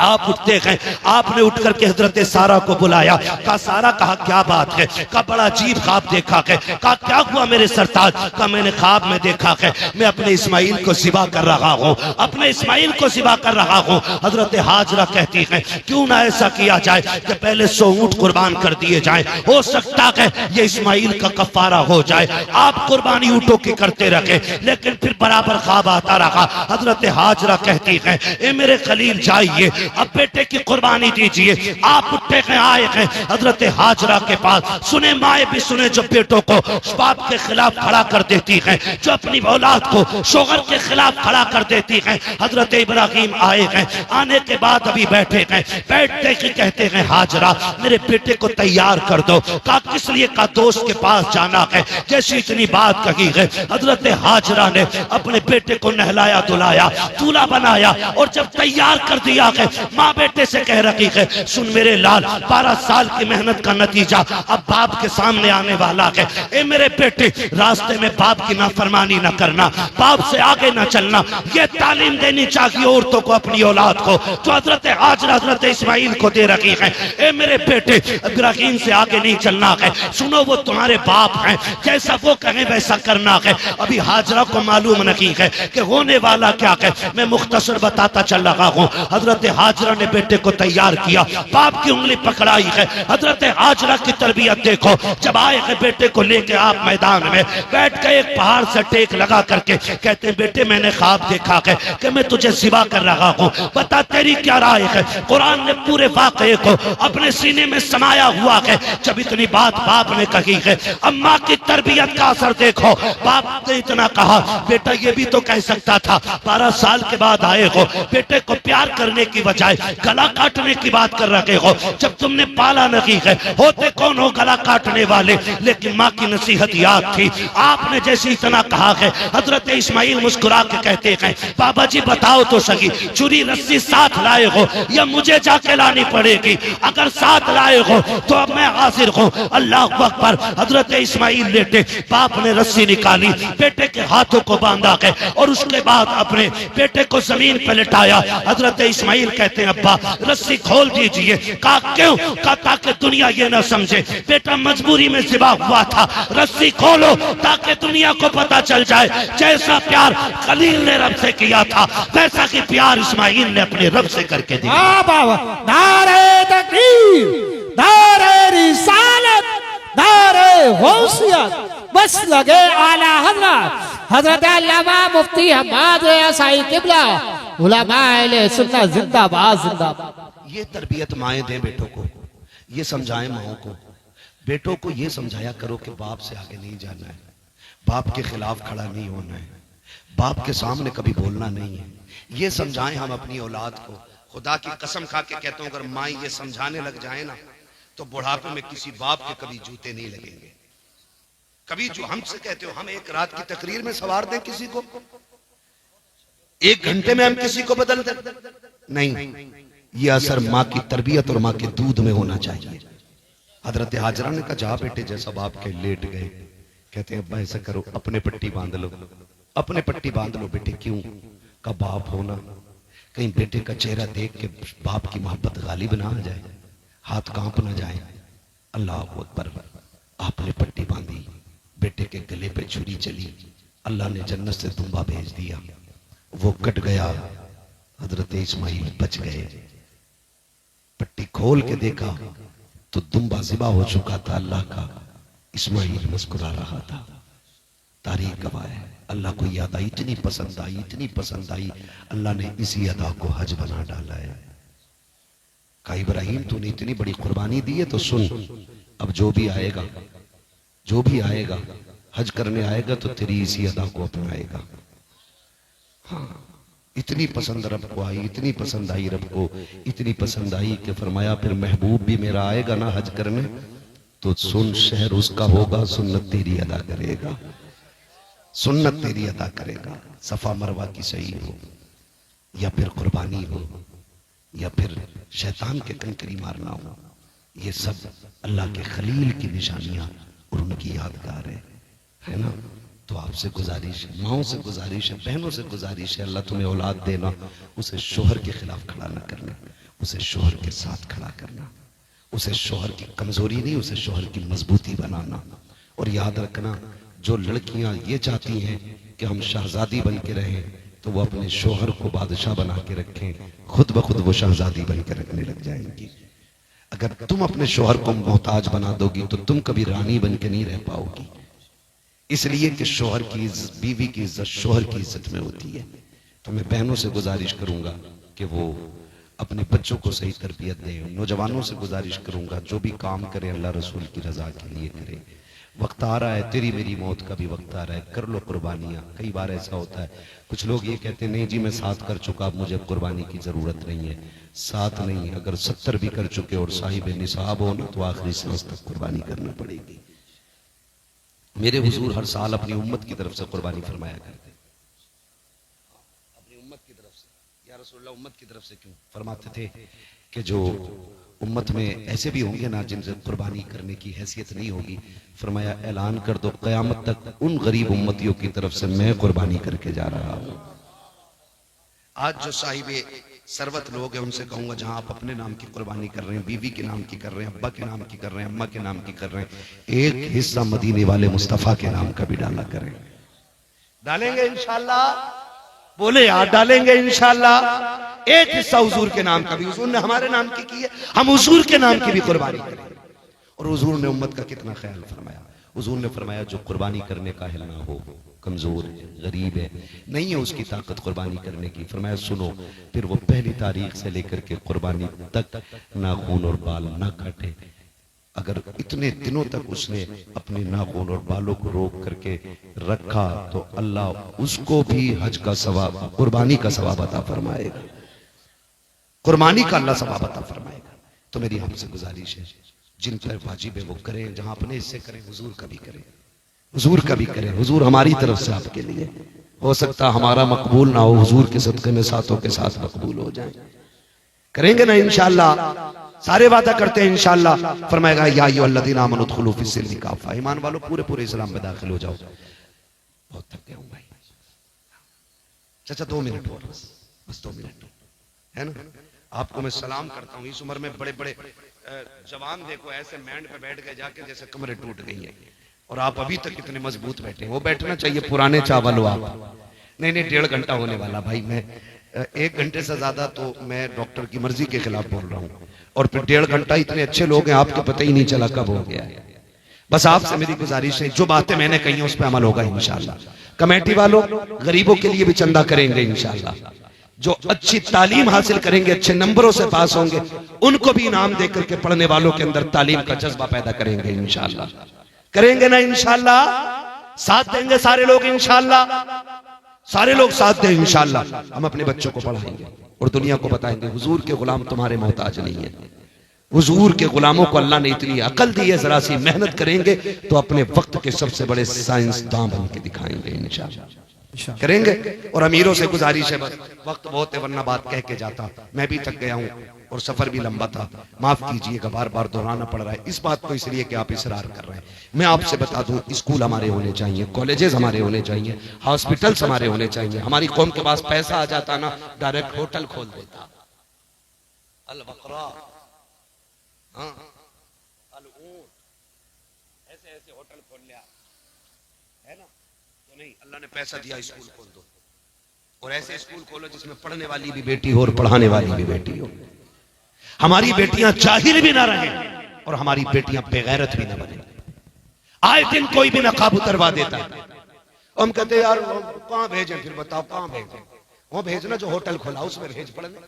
आप उठते हैं, आपने उठ करके हजरत सारा को बुलाया, कहा सारा, कहा क्या बात है, कहा बड़ा अजीब ख्वाब देखा है, कहा क्या हुआ मेरे सरताज, कहा मैंने ख्वाब में देखा है मैं अपने इस्माइल को ज़िबा कर रहा हूँ, अपने इस्माइल को ज़िबा कर रहा हूँ। हजरत हाजरा कहती है क्यों ना ऐसा किया जाए कि पहले 100 ऊंट कुर्बान कर दिए जाए, हो सकता है ये इस्माइल का कफारा हो जाए। आप कुर्बानी ऊंटों की करते रहे, लेकिन फिर बराबर ख्वाब आता रहा। हजरत हाजरा कहती है ए मेरे खलील जाइए, अब बेटे की कुर्बानी दीजिए। आप उठे हैं, आए हैं हजरत हाजरा के पास। सुने माए भी सुने जो बेटों को बाप के खिलाफ खड़ा कर देती हैं, जो अपनी औलाद को शोहर के खिलाफ खड़ा कर देती हैं। हजरत इब्राहिम आए हैं, आने के बाद अभी बैठे हैं, बैठते ही कहते हैं हाजरा मेरे बेटे को तैयार कर दो। कहा किस लिए, का दोस्त के पास जाना है। जैसी इतनी बात कही है, हजरत हाजरा ने अपने बेटे को नहलाया धुलाया, दूल्हा बनाया, और जब तैयार कर दिया है माँ बेटे से कह रही है सुन मेरे लाल, 12 साल की मेहनत का नतीजा अब बाप के सामने आने वाला है। ए मेरे बेटे, रास्ते में बाप की नाफरमानी न करना, बाप से आगे न चलना, ये तालीम देनी चाहिए औरतों को अपनी औलाद को, जो हजरत हाजरा हजरत इस्माइल को दे रही है। ए मेरे बेटे, इब्राहिम से आगे नहीं चलना है, सुनो वो तुम्हारे बाप हैं, जैसा वो कहें वैसा करना है। अभी हाजरा को मालूम नहीं है कि होने वाला क्या है, मैं मुख्तसर बताता चल रहा हूँ। हजरत हाजरा ने बेटे को तैयार किया, बाप की उंगली पकड़ाई है। हजरत हाजरा की तरबियत देखो, जब आए हैं बेटे को लेके आप मैदान में बैठ गए, एक पहाड़ से टेक लगा करके कहते हैं बेटे मैंने ख्वाब देखा है कि मैं तुझे ज़िबा कर रहा हूँ, बता तेरी क्या राय है। कुरान ने पूरे वाक़े को अपने सीने में समाया हुआ है। जब इतनी बात बाप ने कही है, अम्मा की तरबियत का असर देखो। बाप ने इतना कहा बेटा ये भी तो कह सकता था 12 साल के बाद आए हो, बेटे को प्यार करने की बजाय गला काटने की बात कर रहे हो, जब तुमने पाला नहीं है। होते कौन हो गला काटने वाले, लेकिन माँ की नसीहत याद थी। आपने जैसे इतना कहा है, हजरत इस्माइल मुस्कुरा के कहते हैं बाबा जी बताओ तो सही, छुरी रस्सी साथ लाए हो या मुझे जाके लानी पड़ेगी। अगर साथ लाए हो तो अब मैं हाजिर हूँ। अल्लाह अकबर। हजरत इस्माइल लेटे, बाप ने रस्सी निकाली, बेटे के हाथों को बांधा है और उसके बाद अपने बेटे को जमीन पर लिटाया। हजरत इस्माइल कहते हैं अब्बा रस्सी खोल दीजिए। कहा क्यों? कहा ताकि दुनिया ये ना समझे बेटा मजबूरी में ज़िबा हुआ था, रस्सी खोलो ताकि दुनिया को पता चल जाए जैसा प्यार खलील ने रब से किया था वैसा कि प्यार इस्माइल ने अपने रब से करके दिया। नारे तकबीर, नारे रिसालत, नारे गौसियत, बस लगे आला हजरत हजरत अल्लामा मुफ्ती हम्माद साई किबला उलमाए अहले सुन्नत जिंदाबाद जिंदाबाद। ये तरबियत माएं दें बेटों को, ये समझाएं माओं को। बेटों को ये समझाया करो कि बाप से आगे नहीं जाना है, बाप के खिलाफ खड़ा नहीं होना है, बाप के सामने कभी बोलना नहीं है। ये समझाएं हम अपनी औलाद को। खुदा की कसम खा के कहता हूं, अगर माँ ये समझाने लग जाए ना तो बुढ़ापे में किसी बाप के कभी जूते नहीं लगेंगे। कभी जो हमसे कहते हो हम एक रात की तकरीर में सवार दें किसी को, 1 घंटे में हम किसी को बदल दें, नहीं। ये असर माँ की तरबियत और माँ के दूध में होना चाहिए। हजरत हाजरा ने कहा जा बेटे, जैसा बाप के लेट गए, कहते हैं अब्बा ऐसा करो अपने पट्टी बांध लो, अपने पट्टी बांध लो बेटे। क्यों? का बाप होना, कहीं बेटे का चेहरा देख के बाप की मोहब्बत गालिब ना आ जाए, हाथ कांप ना जाए। अल्लाह अकबर। आपने पट्टी बांधी, बेटे के गले पे छुरी चली, अल्लाह ने जन्नत से दुम्बा भेज दिया, वो कट गया। हजरत इस्माइल बच गए। पट्टी खोल के देखा तो दुम्बा ज़िबा हो चुका था अल्लाह का। इस्माइल मुस्कुरा रहा था। तारीख गवाह है। अल्लाह को याद आई, इतनी पसंद आई, इतनी पसंद आई, अल्लाह ने इसी अदा को हज बना डाला है। कहा इब्राहिम तूने इतनी बड़ी कुर्बानी दी है तो सुन, अब जो भी आएगा, जो भी आएगा हज करने आएगा तो तेरी इसी अदा को अपनाएगा। हाँ, इतनी पसंद रब को आई, इतनी पसंद आई रब को, इतनी पसंद आई कि फरमाया फिर महबूब भी मेरा आएगा ना हज करने तो सुन, शहर उसका होगा, सुन्नत तेरी अदा करेगा, सुन्नत तेरी अदा करेगा। सफा मरवा की सही हो या फिर कुर्बानी हो या फिर शैतान के कंकरी मारना हो, ये सब अल्लाह के खलील की निशानियां और उनकी यादगार है ना। तो आपसे गुजारिश है, माओं से गुजारिश है, बहनों से गुजारिश है, अल्लाह तुम्हें औलाद देना, उसे शोहर के खिलाफ खड़ा न करना, उसे शोहर के साथ खड़ा करना, उसे शोहर की कमजोरी नहीं, उसे शोहर की मजबूती बनाना। और याद रखना, जो लड़कियां ये चाहती हैं कि हम शहजादी बन के रहें, तो वो अपने शोहर को बादशाह बना के रखें, खुद ब खुद वो शहजादी बन के रखने लग जाएंगी। अगर तुम अपने शोहर को मोहताज बना दोगी तो तुम कभी रानी बन के नहीं रह पाओगी। इसलिए कि शोहर की बीवी की इज्जत शोहर की इज्जत में होती है। तो मैं बहनों से गुजारिश करूंगा कि वो अपने बच्चों को सही तरबियत दें। नौजवानों से गुजारिश करूंगा, जो भी काम करें अल्लाह रसूल की रजा के लिए करें। वक्त आ रहा है, तेरी मेरी मौत का भी वक्त आ रहा है, कर लो कुर्बानियां। कई बार ऐसा होता है, कुछ लोग ये कहते हैं नहीं जी मैं 7 कर चुका, अब मुझे कुर्बानी की जरूरत नहीं है। 7 नहीं, अगर 70 भी कर चुके और साहिब निसाब हो ना, तो आखिरी सांस तक कुर्बानी करनी पड़ेगी। मेरे हुजूर हर साल अपनी उम्मत की तरफ से कुर्बानी फरमाया करते, अपनी उम्मत की तरफ से। या रसूलल्लाह उम्मत की तरफ से क्यों फरमाते थे कि जो उम्मत में ऐसे भी होंगे ना जिनसे कुर्बानी करने की हैसियत नहीं होगी, फरमाया ऐलान कर दो क़यामत तक उन गरीब उम्मतियों की तरफ से मैं कुर्बानी करके जा रहा हूं। आज जो साहिबे सरवत लोग हैं उनसे कहूंगा, जहां आप अपने नाम की कुर्बानी कर रहे हैं, बीवी के नाम की कर रहे हैं, अब्बा के नाम की कर रहे हैं, अम्मा के नाम की कर रहे हैं, एक हिस्सा मदीने वाले मुस्तफा के नाम का भी डाला करें। डालेंगे इंशाल्लाह, बोले यार डालेंगे इंशाल्लाह। एक हिस्सा हुजूर के नाम का भी, हुजूर ने हमारे नाम की है, हम हुजूर के नाम की भी कुर्बानी करेंगे। और हुजूर ने उम्मत का कितना ख्याल फरमाया। हुजूर ने फरमाया जो कुर्बानी करने का हिल ना हो, कमजोर है, गरीब है, नहीं है उसकी ताकत कुर्बानी करने की, फरमाया सुनो, फिर वो पहली तारीख से लेकर के कुर्बानी तक नाखून और बाल ना काटे। अगर इतने दिनों तक उसने अपने नाखून और बालों को रोक करके रखा तो अल्लाह उसको भी हज का सवाब, कुर्बानी का सवाब अता फरमाएगा। कुर्बानी का अल्लाह सवाब अता फरमाएगा। तो मेरी आपसे गुजारिश है, जिन पर वाजिब है वो करें, जहां अपने हिस्से करें हुजूर का भी करें, हुजूर का भी करें। हुजूर हमारी तरफ से आपके लिए, हो सकता हमारा मकबूल ना हो, हुजूर के सदक़े में साथों के साथ मकबूल हो जाए। करेंगे ना इंशाअल्लाह, सारे वादा करते हैं इंशाअल्लाह। फरमाएगा या अय्युहल्लज़ीना आमनू उदखुलू फिस्सिल्मी काफ़ा, ईमान वालों पूरे पूरे इस्लाम में दाखिल हो जाओ। बहुत थक गया हूं भाई, चाचा 2 मिनट और, बस 2 मिनट है ना। आपको मैं सलाम करता हूँ। इस उम्र में बड़े बड़े जवान देखो ऐसे बैंड पे बैठ गए जाके जैसे कमरे टूट गई है, और आप अभी तक इतने मजबूत बैठे हैं। वो बैठना चाहिए पुराने चावल हो आप। नहीं नहीं, 1.5 घंटा होने वाला भाई, मैं 1 घंटे से ज्यादा तो मैं डॉक्टर की मर्जी के खिलाफ बोल रहा हूँ, और फिर 1.5 घंटा इतने अच्छे लोग हैं आपको पता ही नहीं चला कब हो गया है। बस आपसे मेरी गुजारिश है, जो बातें मैंने कही हैं उस पर अमल होगा इंशाल्लाह। कमेटी वालों गरीबों के लिए भी चंदा करेंगे इंशाल्लाह। जो अच्छी तालीम हासिल करेंगे, अच्छे नंबरों से पास होंगे, उनको भी इनाम देकर के पढ़ने वालों के अंदर तालीम का जज्बा पैदा करेंगे इंशाल्लाह। करेंगे ना इंशाल्लाह, साथ देंगे सारे लोग इंशाल्लाह, सारे लोग साथ दें इंशाल्लाह। हम अपने बच्चों को पढ़ाएंगे और दुनिया को बताएंगे हुजूर के गुलाम तुम्हारे मोहताज नहीं है। हुजूर के गुलामों को अल्लाह ने इतनी अकल दी है, जरा सी मेहनत करेंगे तो अपने वक्त के सबसे बड़े साइंसदान बन के दिखाएंगे इंशाल्लाह। करेंगे। और अमीरों से गुजारिश है, बस वक्त बहुत है वरना बात कह के जाता, मैं भी थक गया हूँ और सफर भी लंबा था, माफ कीजिएगा बार बार दोहराना पड़ रहा है इस बात को, इसलिए कि आप इसरार कर रहे हैं। मैं आपसे बता दूं, स्कूल हमारे होने चाहिए, कॉलेजेस हमारे होने चाहिए, हॉस्पिटल्स हमारे होने चाहिए। हमारी कौम के पास पैसा आ जाता ना, डायरेक्ट होटल खोल देता, अल बकरा, हाँ, अल ऊंट, ऐसे ऐसे होटल खोल लिया है ना। तो नहीं, अल्लाह ने पैसा दिया, स्कूल खोल दो, और ऐसे स्कूल खोलो जिसमें पढ़ने वाली भी बेटी हो और पढ़ाने वाली भी बेटी हो। हमारी बेटियां जाहिल भी ना रहें और हमारी बेटियां बेगैरत भी ना बने। आए दिन कोई भी नकाब उतरवा देता है, हम कहते यार कहां भेजें, फिर बताओ कहां भेजें। वो भेजना जो होटल खोला उसमें भेज पढ़ने।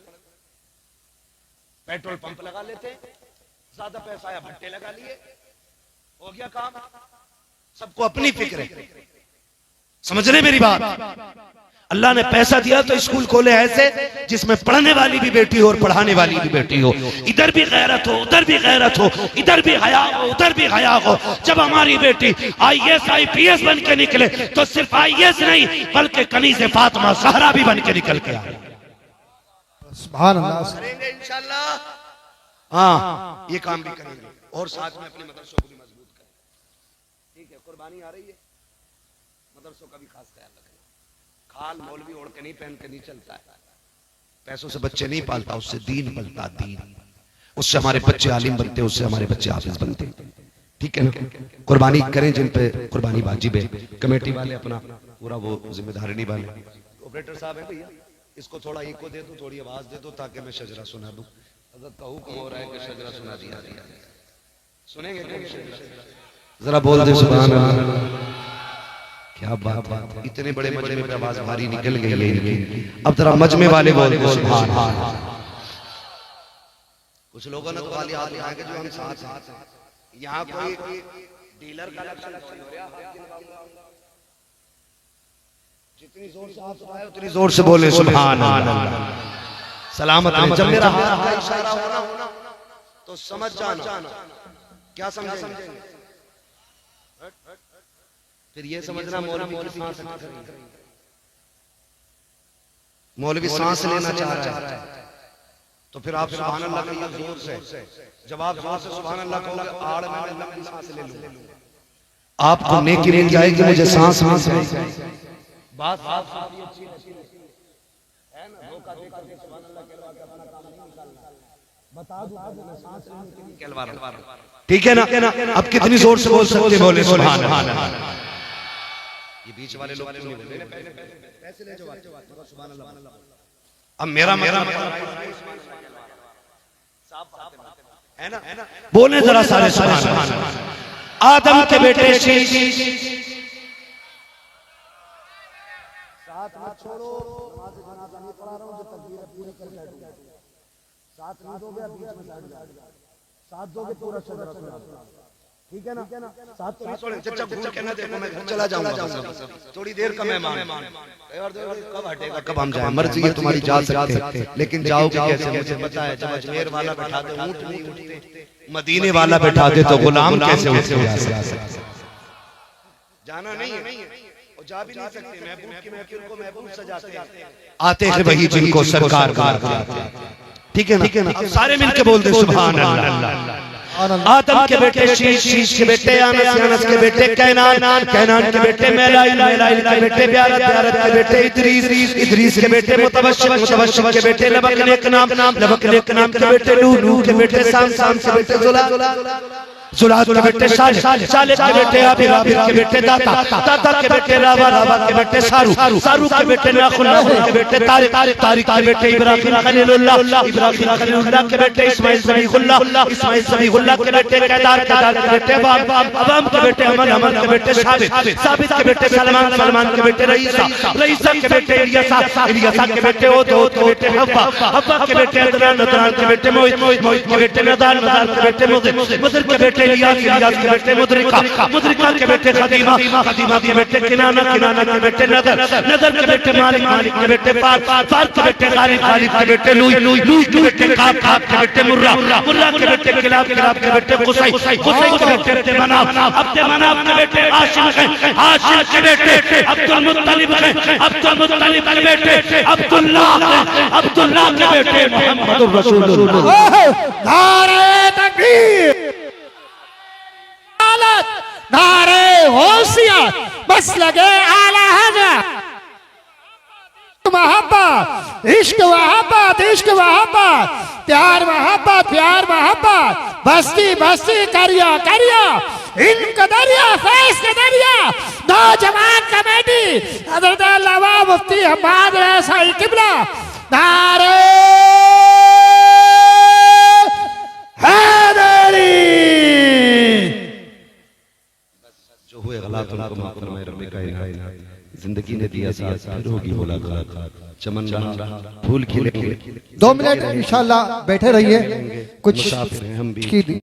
पेट्रोल पंप लगा लेते, ज्यादा पैसा आया भट्टे लगा लिए, हो गया काम। सबको अपनी फिक्र है, समझ रहे मेरी बात। अल्लाह ने पैसा दिया तो स्कूल खोले ऐसे जिसमें पढ़ने वाली भी बेटी हो और पढ़ाने वाली भी बेटी हो। इधर भी गैरत हो, उधर भी गैरत हो, इधर भी हया हो, उधर भी हया हो। जब हमारी बेटी IAS IPS बन के निकले तो सिर्फ IAS नहीं बल्कि कनीज़े फातिमा ज़हरा भी बन के निकल के आए। सुभान अल्लाह। करेंगे इंशाल्लाह, हाँ ये काम भी करेंगे, और साथ में अपने मदरसों को भी मजबूत करें। ठीक है, कुर्बानी आ रही है, मदरसों का भी खास ख्याल रखना। खाल मौलवी ओढ़ के नहीं, पहन के नहीं चलता है, पैसों से बच्चे नहीं पालता, उससे दीन पलता, दीन। उससे हमारे बच्चे आलिम बनते, उससे हमारे बच्चे हाफिज बनते। ठीक है ना? कुर्बानी करें जिन पे कुर्बानी वाजिब है। कमेटी वाले अपना पूरा वो जिम्मेदारी निभाएं। ऑपरेटर साहब है भैया, इसको थोड़ा इको दे दो, थोड़ी आवाज दे दो ताकि मैं शजरा सुना दूं। अगर कहूँ हो रहा है कि शजरा सुना दिया, सुनेंगे जरा बोल दे सुभान अल्लाह। क्या बात है, इतने बड़े मजमे पे आवाज भारी निकल गई है। अब जरा मजमे वाले बोल दे सुभान अल्लाह। कुछ लोगों ने तो खाली हाथ उठाए कि जो हम साथ हैं। यहाँ कोई डीलर का लक्षण हो रहा है। जितनी जोर से हाथ उठाए उतनी जोर से बोले सुभान अल्लाह। सलामत रहे। जब मेरा हाथ का इशारा होना तो समझ जाना। क्या समझेंगे? फिर ये समझना मौलवी सांस लेना चाह रहा है, तो फिर आप सुभान अल्लाह कहिए जोर से। जब आप जोर से सुभान अल्लाह कहोगे, आड़ में लंबी सांस ले लो, आपको नेकी मिल जाएगी, मुझे सांस मिल जाएगी। बात अच्छी है ना? धोखा देकर के सुभान अल्लाह कहलवा के अपना काम नहीं निकालना। बता दूं मैं सांस लेने के लिए कहलवा रहा हूं। ठीक है ना? अब कितनी जोर से बोल सकते, बोले सुभान अल्लाह। ये बीच वाले लोग नहीं बोल रहे, पैसे ले जाओ सुभान अल्लाह। अब मेरा है ना? बोले जरा सारे सुभान अल्लाह। आदम के बेटे साथ मत छोड़ो, नमाज जनाजा नहीं पढ़ा रहा हूं, जो तकबीर पूरी कर बैठूंगा। साथ नहीं दोगे, बीच में साथ दोगे पूरा शजरा सुना। ठीक है ना? साथ तो नहीं छोड़े। चचा घूर के ना देखो, मैं घर चला जाऊंगा, थोड़ी देर का मेहमान। कब हटेगा, कब हम जाए? मर्जी है तुम्हारी, जा सकते, लेकिन जाओगे कैसे मुझे पता है। जब अजमेर वाला बैठा दे ऊंट नहीं उठते, मदीने वाला बैठा दे तो गुलाम कैसे उठ सकते? जाना नहीं है और जा भी नहीं सकते। महबूब की महफिल को महबूब सजाते आते हैं वही जिनको सरकार करते। ठीक है ना? अब सारे मिलके बोल दे सुभान अल्लाह। आदम के बेटे शीश के बेटे अनस के बेटे कैनान के बेटे मेलाइल के बेटे ब्यारत के बेटे इदरीस के बेटे मुतबश्शिर के बेटे लबक नाम के बेटे नूह के बेटे साम के बेटे जुलाद के बेटे साले के बेटे आबिर के बेटे दाता के बेटे रावा के बेटे सारू के बेटे नाखुन के बेटे तारिक के बेटे इब्राहिम खलीलुल्लाह के बेटे इस्माइल ज़बीहुल्लाह के बेटे केदार के बेटे अवाम के बेटे अमन के बेटे साबित के बेटे सलमान के बेटे रईसा के बेटे इलियासा के बेटे ओद के बेटे हव्वा के बेटे अदनान के बेटे मोहित के बेटे नदान के बेटे मुदर के बेटे इलियास के बेटे मुद्रिका के बेटे खदीमा के बेटे किनाना के बेटे नदर के बेटे मालिक के बेटे पार के बेटे गालिब के बेटे लूई के बेटे काब के बेटे मुर्रा के बेटे किलाब के बेटे कुसै के बेटे मनाफ के बेटे हाशिम के बेटे अब्दुल मुत्तलिब के बेटे अब्दुल्लाह के बेटे मुहम्मदुर रसूलुल्लाह। नारे तकबीर, नारे होशियार, बस लगे आला हज़रत। मोहब्बत इश्क मोहब्बत प्यार मोहब्बत बस्ती करिया इनका दरिया फैज का दरिया। नौजवान कमेटी हज़रत अल्लामा मुफ्ती हम्माद रज़ाई किबला। नारे हैदरी। जो हुए गलत उनको माफ फरमाए रब्बे कायनात। जिंदगी ने दिया साथ, फिर होगी मुलाकात। चमन रहा, फूल खिले। 2 मिनट इंशाल्लाह बैठे रहिए। कुछ मुसाफिर हैं हम भी।